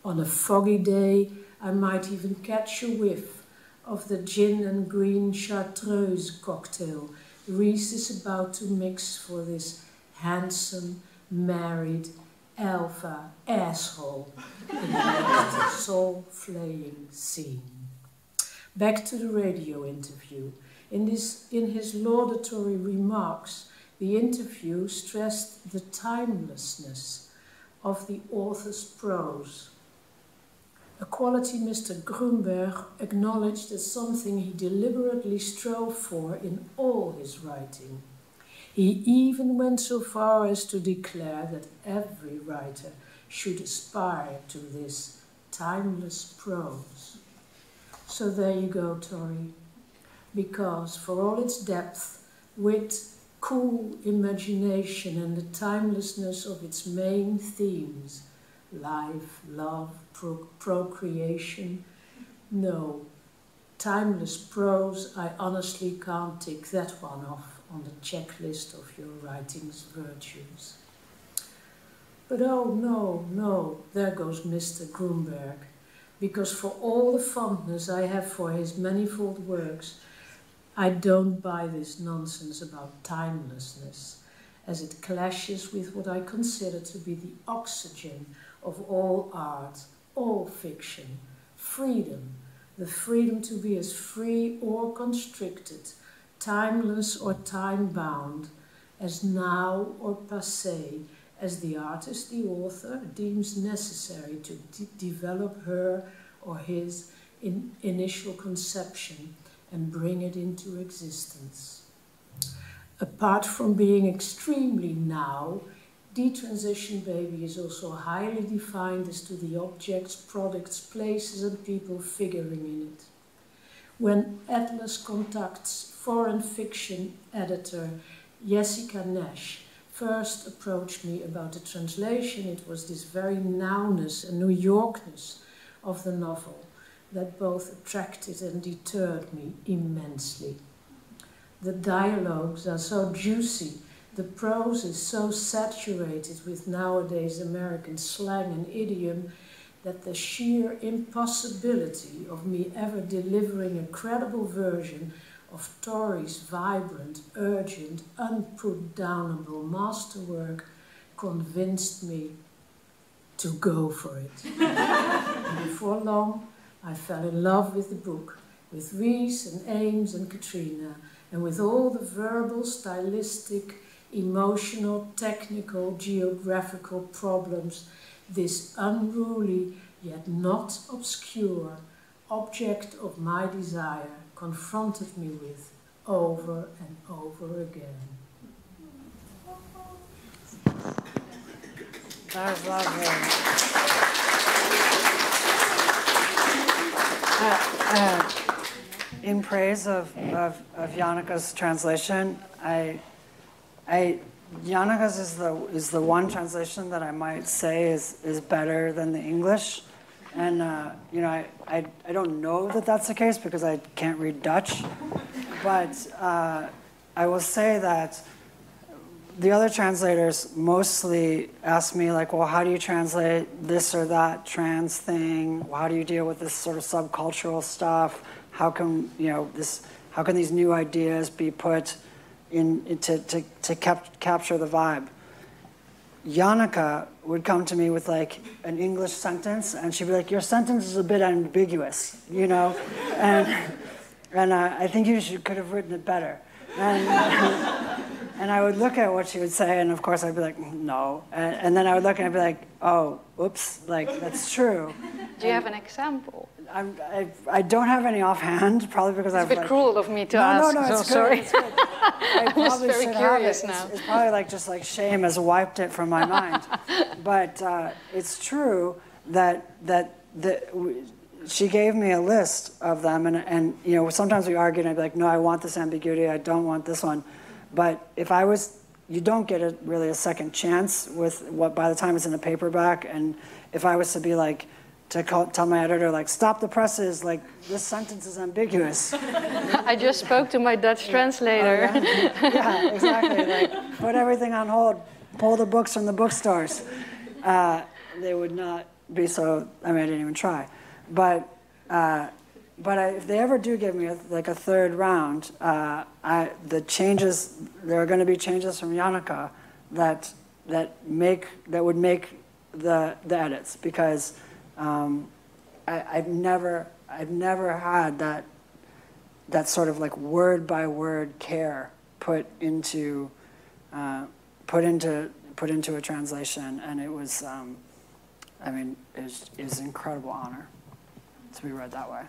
On a foggy day, I might even catch a whiff of the gin and green chartreuse cocktail Reese is about to mix for this handsome, married, alpha asshole in the next soul-flaying scene. Back to the radio interview. In his laudatory remarks, the interview stressed the timelessness of the author's prose, a quality Mr. Grunberg acknowledged as something he deliberately strove for in all his writing. He even went so far as to declare that every writer should aspire to this timeless prose. So there you go, Torrey. Because for all its depth, wit, cool imagination and the timelessness of its main themes, life, love, procreation, no, timeless prose, I honestly can't tick that one off on the checklist of your writing's virtues. But oh no, there goes Mr. Grunberg, because for all the fondness I have for his manifold works, I don't buy this nonsense about timelessness, as it clashes with what I consider to be the oxygen of all art, all fiction, freedom, the freedom to be as free or constricted, timeless or time-bound, as now or passé, as the artist, the author, deems necessary to develop her or his initial conception and bring it into existence. Apart from being extremely now, Detransition Baby is also highly defined as to the objects, products, places and people figuring in it. When Atlas contacts foreign fiction editor Jessica Nash first approached me about the translation, it was this very nowness and New Yorkness of the novel that both attracted and deterred me immensely. The dialogues are so juicy, the prose is so saturated with nowadays American slang and idiom that the sheer impossibility of me ever delivering a credible version of Torrey's vibrant, urgent, unputdownable masterwork convinced me to go for it. And before long, I fell in love with the book with Reese and Ames and Katrina, and with all the verbal, stylistic, emotional, technical, geographical problems this unruly yet not obscure object of my desire confronted me with over and over again. That was lovely. In praise of Janneke's translation, Janneke's is the one translation that I might say is better than the English, and you know, I don't know that that's the case because I can't read Dutch, but I will say that the other translators mostly ask me like, well, how do you translate this or that trans thing? How do you deal with this sort of subcultural stuff? How can how can these new ideas be put in to capture the vibe? Janneke would come to me with like an English sentence, and she'd be like, "Your sentence is a bit ambiguous, you know," and I think could have written it better. And I would look at what she would say, and of course I'd be like, no. And then I would look and I'd be like, oh, oops, like that's true. Do you have an example? I don't have any offhand, probably because I've. It's a bit cruel of me to ask. No, it's so sorry. It's good. I'm just very curious now. It's probably like just like shame has wiped it from my mind. But it's true that she gave me a list of them, and you know, sometimes we argue, and I'd be like, no, I want this ambiguity, I don't want this one. But if I was, you don't get really a second chance with what by the time it's in the paperback. And if I was to be like, tell my editor, like, stop the presses, like, this sentence is ambiguous. I just spoke to my Dutch translator. Oh, yeah, exactly. Like, put everything on hold, pull the books from the bookstores. They would not be so, I mean, I didn't even try. But if they ever do give me a third round, there are going to be changes from Janneke that would make the edits, because I've never had that sort of like word by word care put into a translation, and it was I mean it was an incredible honor to be read that way.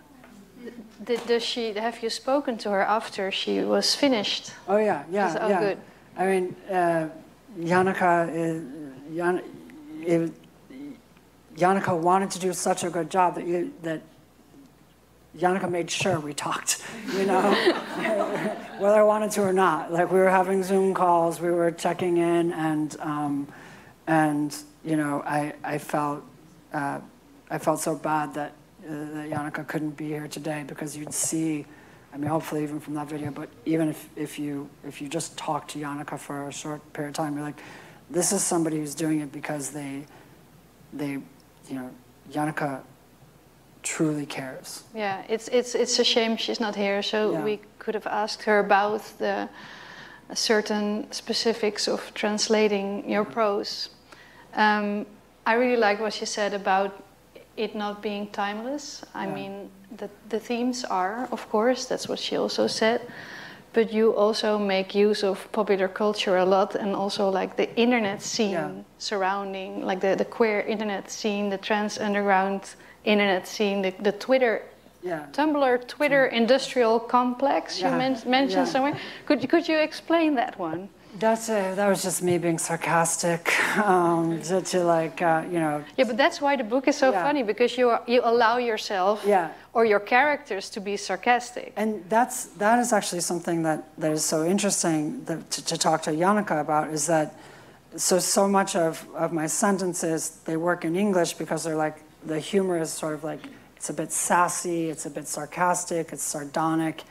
Have you spoken to her after she was finished? Oh yeah. Good. I mean, Janneke wanted to do such a good job that Janneke made sure we talked, you know, whether I wanted to or not. Like, we were having Zoom calls, we were checking in, and you know, I felt so bad that Janneke couldn't be here today, because you'd see, I mean, hopefully even from that video, but even if you just talk to Janneke for a short period of time, you're like, this is somebody who's doing it because they you know, Janneke truly cares. Yeah, it's a shame she's not here, so we could have asked her about the certain specifics of translating your prose. I really like what she said about it not being timeless. I mean, the themes are, of course, that's what she also said, but you also make use of popular culture a lot, and also like the internet scene surrounding, like the queer internet scene, the trans underground internet scene, the Twitter, Tumblr, Twitter industrial complex you mentioned somewhere. Could you explain that one? That was just me being sarcastic, to like, you know. Yeah, but that's why the book is so funny, because you allow yourself or your characters to be sarcastic. And that is actually something that is so interesting to talk to Janneke about, is that so much of my sentences, they work in English because they're like, the humor is sort of like, it's a bit sassy, it's a bit sarcastic, it's sardonic,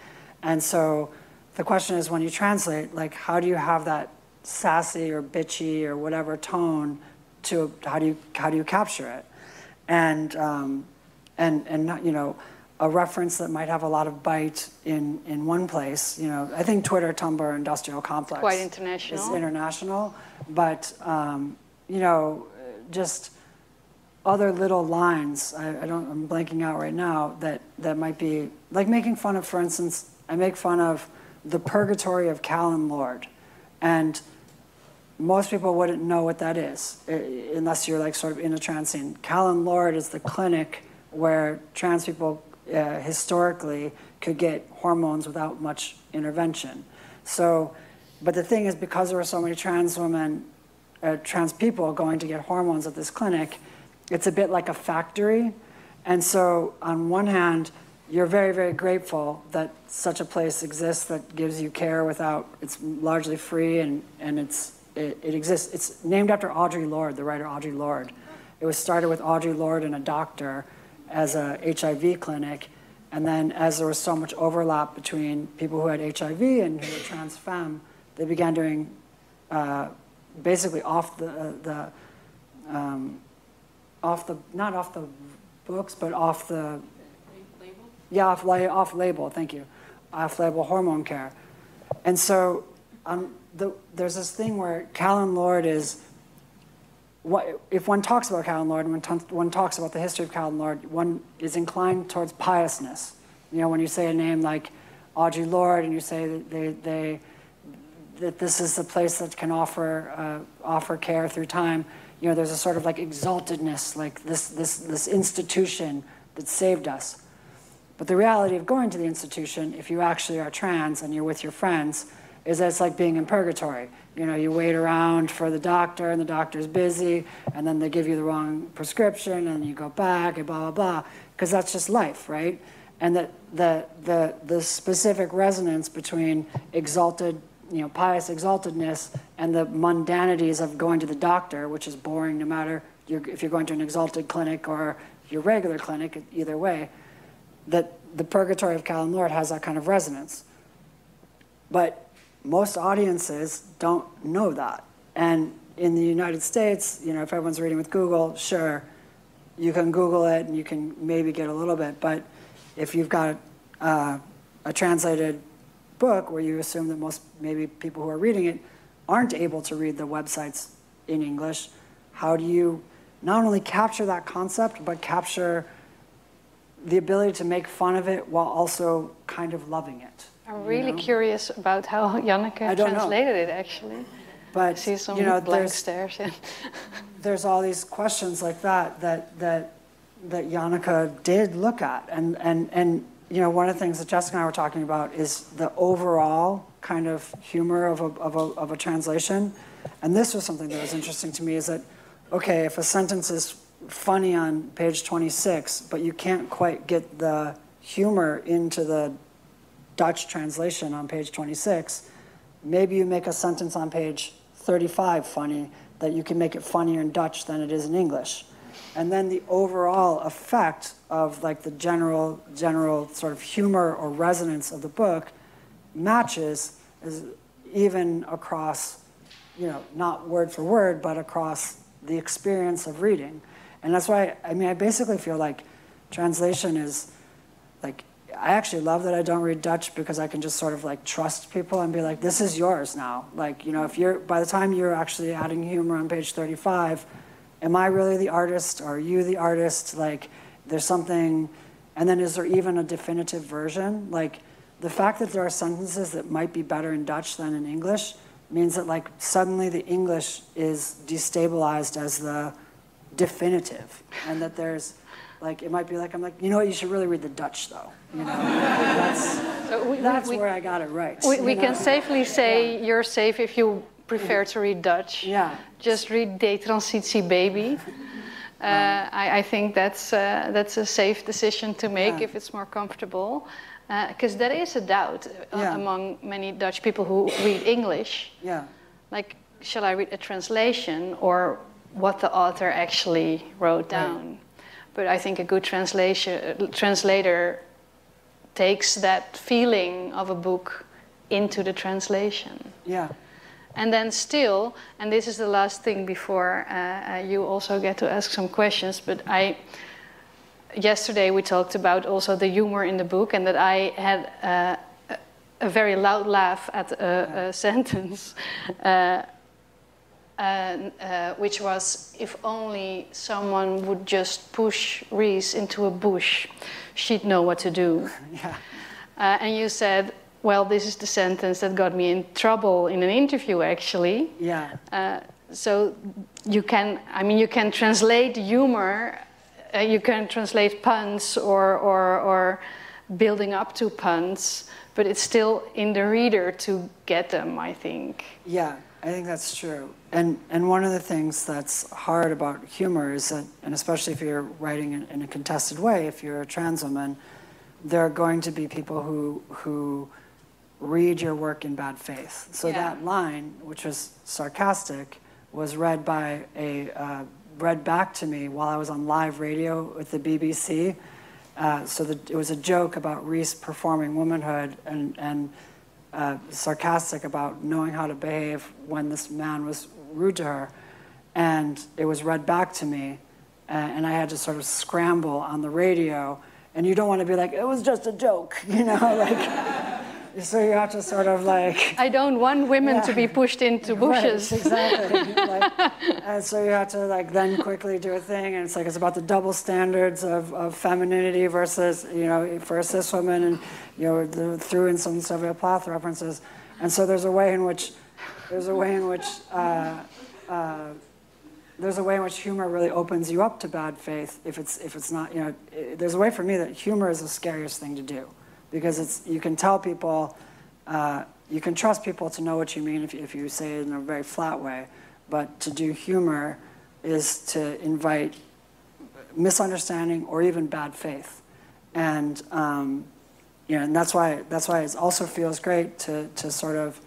and so the question is, when you translate, like, how do you have that sassy or bitchy or whatever tone to, how do you capture it? And you know, a reference that might have a lot of bite in one place, you know, I think Twitter, Tumblr, industrial complex. Quite international. It's international, but you know, just other little lines, I'm blanking out right now, that might be, like making fun of, for instance, I make fun of the purgatory of Callan Lord. And most people wouldn't know what that is, unless you're like sort of in a trans scene. Callan Lord is the clinic where trans people historically could get hormones without much intervention. So, but the thing is, because there were so many trans women, trans people going to get hormones at this clinic, it's a bit like a factory. And so on one hand, you're very, very grateful that such a place exists that gives you care without, it's largely free and it exists. It's named after Audre Lorde, the writer Audre Lorde. It was started with Audre Lorde and a doctor as a HIV clinic. And then as there was so much overlap between people who had HIV and who were trans femme, they began doing basically off the not off the books, but off the label. Yeah, off label. Thank you, off label hormone care. And so there's this thing where Callan Lord is. If one talks about Callan Lord and one talks about the history of Callan Lord, one is inclined towards piousness. You know, when you say a name like Audre Lorde and you say that this is a place that can offer care through time, you know, there's a sort of like exaltedness, like this institution that saved us. But the reality of going to the institution, if you actually are trans and you're with your friends, is that it's like being in purgatory. You know, you wait around for the doctor and the doctor's busy and then they give you the wrong prescription and you go back and blah, blah, blah, because that's just life, right? And that the specific resonance between exalted, you know, pious exaltedness and the mundanities of going to the doctor, which is boring no matter if you're going to an exalted clinic or your regular clinic, either way, that the purgatory of Callan Lord has that kind of resonance. But most audiences don't know that. And in the United States, you know, if everyone's reading with Google, sure, you can Google it and you can maybe get a little bit. But if you've got a translated book where you assume that most maybe people who are reading it aren't able to read the websites in English, how do you not only capture that concept, but capture the ability to make fun of it while also kind of loving it? I'm really curious about how Janneke translated it, actually. But I see some blank stares. There's all these questions like that Janneke did look at, and you know, one of the things that Jessica and I were talking about is the overall kind of humor of a translation. And this was something that was interesting to me, is that, okay, if a sentence is funny on page 26, but you can't quite get the humor into the Dutch translation on page 26, maybe you make a sentence on page 35 funny, that you can make it funnier in Dutch than it is in English. And then the overall effect of like the general sort of humor or resonance of the book matches even across, you know, not word for word, but across the experience of reading. And that's why, I mean, I basically feel like translation is like, I actually love that I don't read Dutch, because I can just sort of like trust people and be like, this is yours now. Like, you know, if you're, by the time you're actually adding humor on page 35, am I really the artist, or are you the artist? Like, there's something, and then is there even a definitive version? Like, the fact that there are sentences that might be better in Dutch than in English means that like suddenly the English is destabilized as the definitive, and that there's like, it might be like, I'm like, you know what, you should really read the Dutch though. You know, that's where I got it right. We can safely say you're safe if you prefer to read Dutch. Yeah. Just read Detransitie, baby. I think that's a safe decision to make if it's more comfortable. Because there is a doubt among many Dutch people who read English. Yeah. Like, shall I read a translation or what the author actually wrote down? Right. But I think a good translator takes that feeling of a book into the translation. Yeah. And then still, and this is the last thing before you also get to ask some questions, but yesterday we talked about also the humor in the book, and that I had a very loud laugh at a sentence. which was, if only someone would just push Reese into a bush, she'd know what to do. Yeah. And you said, well, this is the sentence that got me in trouble in an interview, actually. Yeah. So you can translate humor, you can translate puns or building up to puns, but it's still in the reader to get them, I think. Yeah, I think that's true. And one of the things that's hard about humor is that, and especially if you're writing in a contested way, if you're a trans woman, there are going to be people who read your work in bad faith. So Yeah. that line, which was sarcastic, was read back to me while I was on live radio with the BBC. It was a joke about Reese performing womanhood and sarcastic about knowing how to behave when this man was rude to her. And it was read back to me, and I had to sort of scramble on the radio. And you don't want to be like, it was just a joke, you know, like... So you have to sort of like... I don't want women to be pushed into bushes. Right, exactly. And so you have to like then quickly do a thing, and it's like it's about the double standards of femininity versus, you know, for a cis woman, and, you know, threw in some Sylvia Plath references. And so there's a way in which humor really opens you up to bad faith if it's not, you know, there's a way for me that humor is the scariest thing to do. Because you can tell people, you can trust people to know what you mean if you say it in a very flat way. But to do humor is to invite misunderstanding or even bad faith. And you know, and that's why it also feels great to sort of,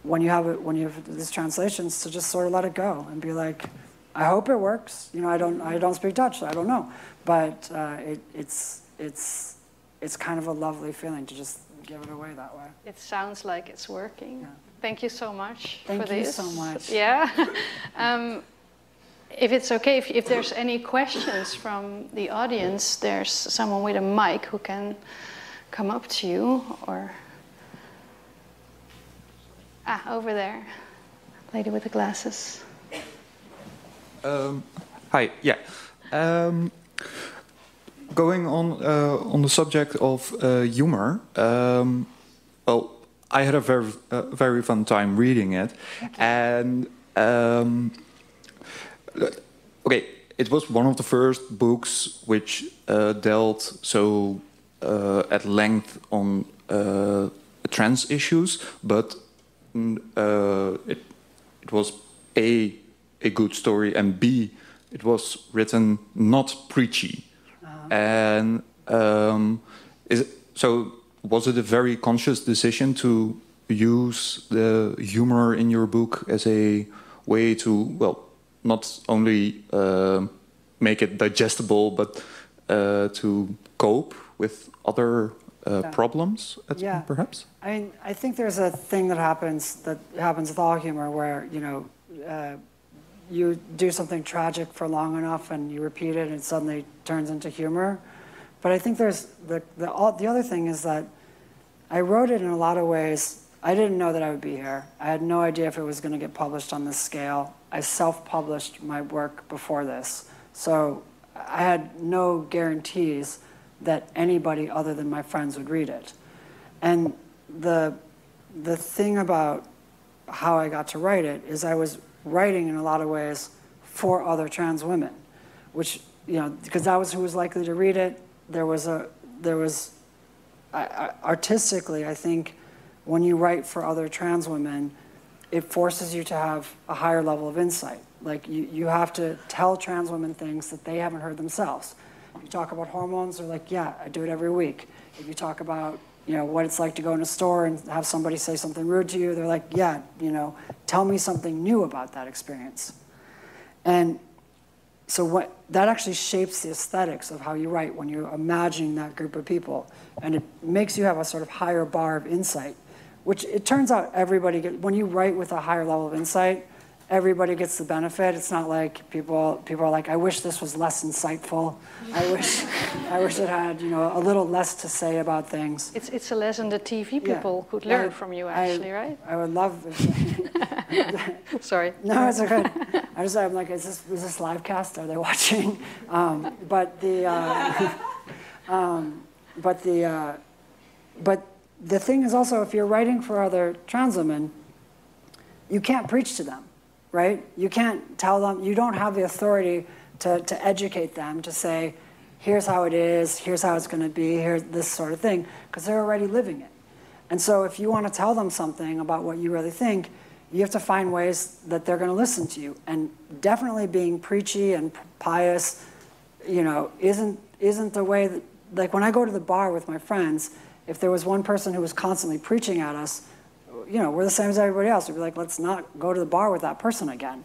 when you have these translations, to just sort of let it go and be like, I hope it works. You know, I don't speak Dutch, so I don't know. But it's kind of a lovely feeling to just give it away that way. It sounds like it's working. Yeah. Thank you so much for Thank this. you so much. Yeah. If it's okay, if there's any questions from the audience, there's someone with a mic who can come up to you, or... over there. Lady with the glasses. Hi, yeah. Going on the subject of humor, well, I had a very fun time reading it, and okay, it was one of the first books which dealt so at length on trans issues, but it was A, a good story, and B, it was written not preachy. And was it a very conscious decision to use the humor in your book as a way to, well, not only make it digestible, but to cope with other problems, perhaps? I mean, I think there's a thing that happens with all humor, where, you know, you do something tragic for long enough and you repeat it and it suddenly turns into humor. But I think there's the other thing is that I wrote it in a lot of ways. I didn't know that I would be here. I had no idea if it was going to get published on this scale. I self-published my work before this. So I had no guarantees that anybody other than my friends would read it. And the thing about how I got to write it is I was writing in a lot of ways for other trans women, which, you know, because that was who was likely to read it. Artistically, I think when you write for other trans women, it forces you to have a higher level of insight. Like you have to tell trans women things that they haven't heard themselves. If you talk about hormones, they're like, yeah, I do it every week. If you talk about, you know, what it's like to go in a store and have somebody say something rude to you, they're like, yeah, you know, tell me something new about that experience. And so that actually shapes the aesthetics of how you write when you're imagining that group of people. And it makes you have a sort of higher bar of insight, which it turns out everybody when you write with a higher level of insight, everybody gets the benefit. It's not like people are like, I wish this was less insightful. I wish it had, you know, a little less to say about things. It's a lesson that TV people could learn from you, actually, right? I would love Sorry. No, it's okay. I'm like, is this live cast? Are they watching? But the thing is also, if you're writing for other trans women, you can't preach to them, right? You can't tell them, you don't have the authority to educate them, to say, here's how it is, here's how it's going to be, here's this sort of thing, because they're already living it. And so if you want to tell them something about what you really think, you have to find ways that they're going to listen to you. And definitely being preachy and pious, you know, isn't the way that, like when I go to the bar with my friends, if there was one person who was constantly preaching at us, you know, we're the same as everybody else. We'd be like, let's not go to the bar with that person again.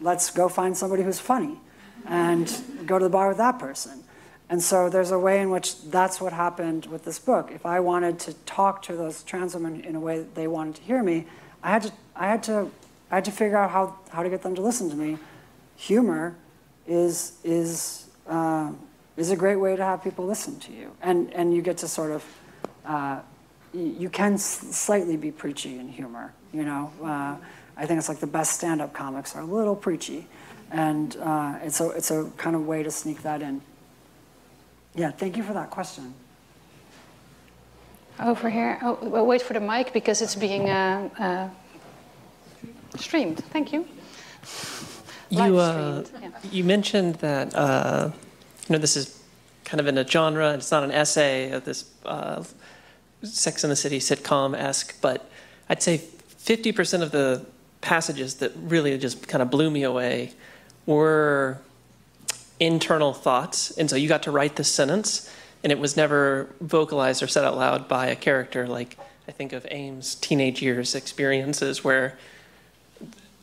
Let's go find somebody who's funny and go to the bar with that person. And so there's a way in which that's what happened with this book. If I wanted to talk to those trans women in a way that they wanted to hear me, I had to figure out how to get them to listen to me. Humor is a great way to have people listen to you, and you get to sort of you can slightly be preachy in humor. You know, I think it's like the best stand-up comics are a little preachy, and it's a kind of way to sneak that in. Yeah, thank you for that question. Over here. Oh, well, wait for the mic because it's being streamed. Thank you. You mentioned that you know, this is kind of in a genre. It's not an essay of this Sex and the City sitcom-esque, but I'd say 50% of the passages that really just kind of blew me away were internal thoughts. And so you got to write this sentence, and it was never vocalized or said out loud by a character. Like, I think of Ames' teenage years experiences where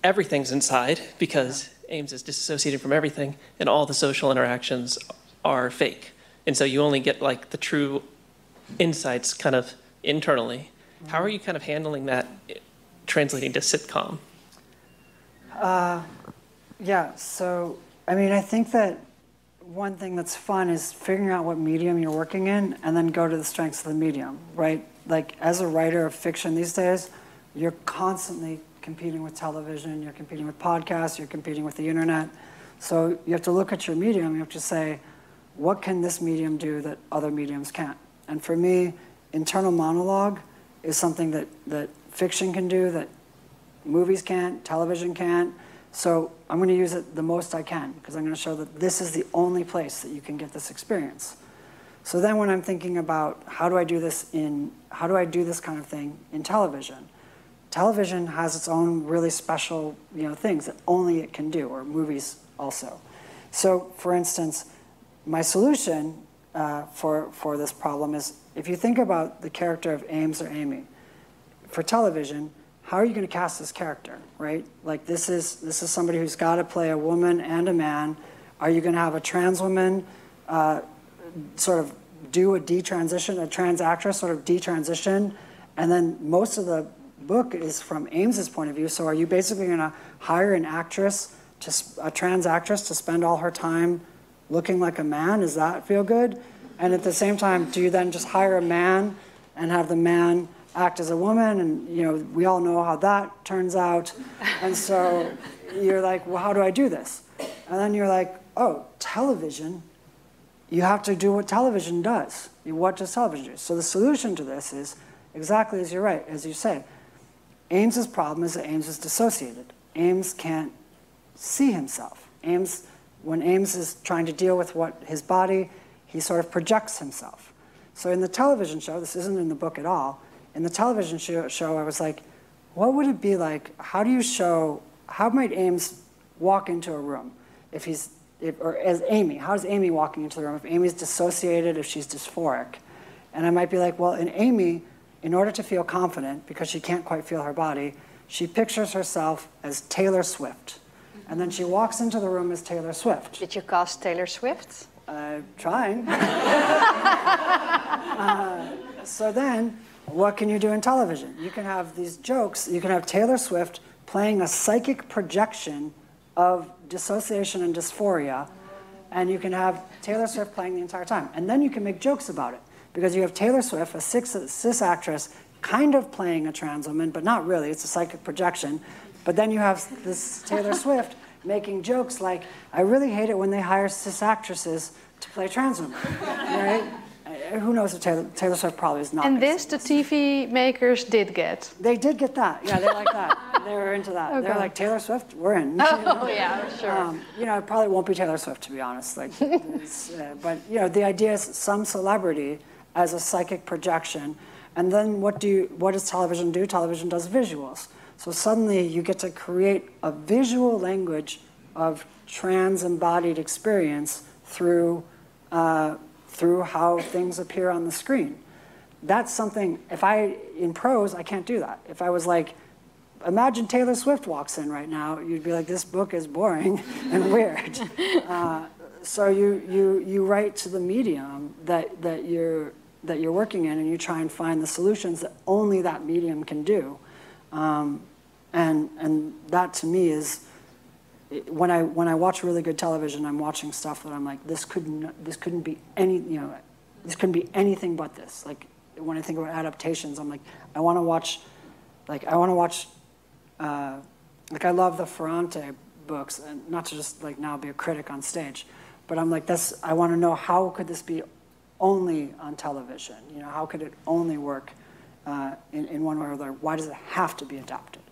everything's inside because Ames is disassociated from everything, and all the social interactions are fake. And so you only get like the true insights kind of internally. How are you kind of handling that, translating to sitcom? Yeah, so, I mean, I think that one thing that's fun is figuring out what medium you're working in and then go to the strengths of the medium, right? Like, as a writer of fiction these days, you're constantly competing with television, you're competing with podcasts, you're competing with the internet. So you have to look at your medium, you have to say, what can this medium do that other mediums can't? And for me, internal monologue is something that fiction can do, that movies can't, television can't. So I'm going to use it the most I can, because I'm going to show that this is the only place that you can get this experience. So then when I'm thinking about how do I do this kind of thing in television, television has its own really special, you know, things that only it can do, or movies also. So for instance, my solution for this problem is, if you think about the character of Ames or Amy, for television, how are you going to cast this character, right? Like, this is somebody who's got to play a woman and a man. Are you going to have a trans woman sort of do a detransition, a trans actress sort of detransition, and then most of the book is from Ames's point of view, so are you basically going to hire an actress, a trans actress, to spend all her time looking like a man? Does that feel good? And at the same time, do you then just hire a man and have the man act as a woman? And, you know, we all know how that turns out. And so you're like, well, how do I do this? And then you're like, oh, television, you have to do what television does. What does television do? So the solution to this is exactly as you're right, as you say. Ames's problem is that Ames is dissociated. Ames can't see himself. When Ames is trying to deal with his body, he sort of projects himself. So in the television show, this isn't in the book at all, in the television show I was like, what would it be like, how might Ames walk into a room or as Amy, how is Amy walking into the room if Amy's dissociated, if she's dysphoric? And I might be like, well, in Amy, in order to feel confident, because she can't quite feel her body, she pictures herself as Taylor Swift. And then she walks into the room as Taylor Swift. Did you cast Taylor Swift? Trying. So then, what can you do in television? You can have these jokes. You can have Taylor Swift playing a psychic projection of dissociation and dysphoria, and you can have Taylor Swift playing the entire time. And then you can make jokes about it, because you have Taylor Swift, a cis actress, kind of playing a trans woman, but not really. It's a psychic projection. But then you have this Taylor Swift making jokes like, I really hate it when they hire cis actresses to play trans women, right? Who knows if Taylor Swift probably is not. And this the TV makers did get. They did get that. Yeah, they like that. They were into that. Okay. They're like, Taylor Swift, we're in. Oh, yeah, sure. You know, it probably won't be Taylor Swift, to be honest. Like, but, you know, the idea is some celebrity as a psychic projection. And then what does television do? Television does visuals. So suddenly you get to create a visual language of trans-embodied experience through how things appear on the screen. That's something, in prose, I can't do that. If I was like, imagine Taylor Swift walks in right now, you'd be like, this book is boring and weird. So you write to the medium that you're working in, and you try and find the solutions that only that medium can do. And that to me is, when I watch really good television, I'm watching stuff that I'm like, this couldn't be anything but this. Like when I think about adaptations, I'm like, I love the Ferrante books, and not to just like now be a critic on stage, but I'm like, I want to know, how could this be only on television? You know, how could it only work in one way or another? Why does it have to be adapted?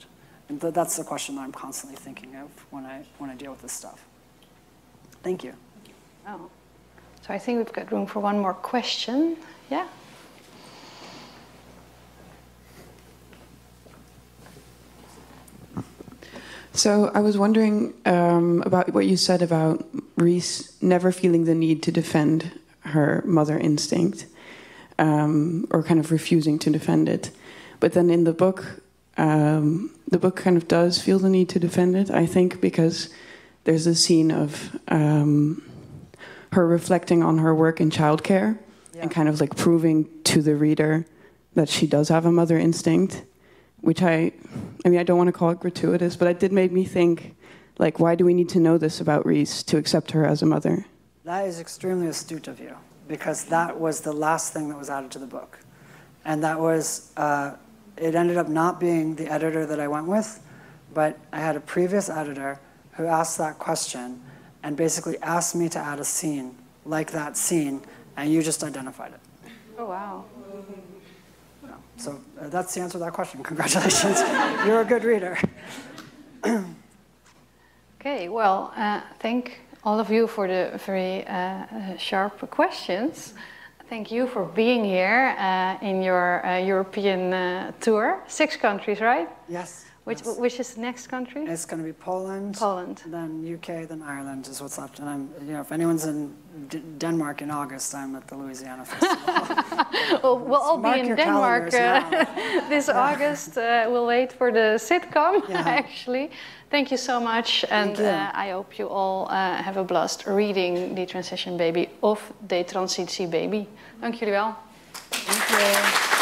And that's the question that I'm constantly thinking of when I deal with this stuff. Thank you. Oh. So I think we've got room for one more question. Yeah? So I was wondering about what you said about Reese never feeling the need to defend her mother instinct, or kind of refusing to defend it. But then in the book kind of does feel the need to defend it, I think, because there's a scene of her reflecting on her work in childcare, and kind of like proving to the reader that she does have a mother instinct, which I mean, I don't want to call it gratuitous, but it did make me think, like, why do we need to know this about Reese to accept her as a mother? That is extremely astute of you, because that was the last thing that was added to the book. And that was, it ended up not being the editor that I went with, but I had a previous editor who asked that question and basically asked me to add a scene like that scene, and you just identified it. Oh, wow. So that's the answer to that question. Congratulations. You're a good reader. Okay, well, thank all of you for the very sharp questions. Thank you for being here in your European tour. 6 countries, right? Yes. Which is the next country? It's going to be Poland, then UK, then Ireland is what's left. And I'm, you know, if anyone's in Denmark in August, I'm at the Louisiana Festival. Well, we'll all be in Denmark this August. We'll wait for the sitcom, actually. Thank you so much, and I hope you all have a blast reading The Transition Baby of Detransitie Baby. Dank jullie wel. Thank you.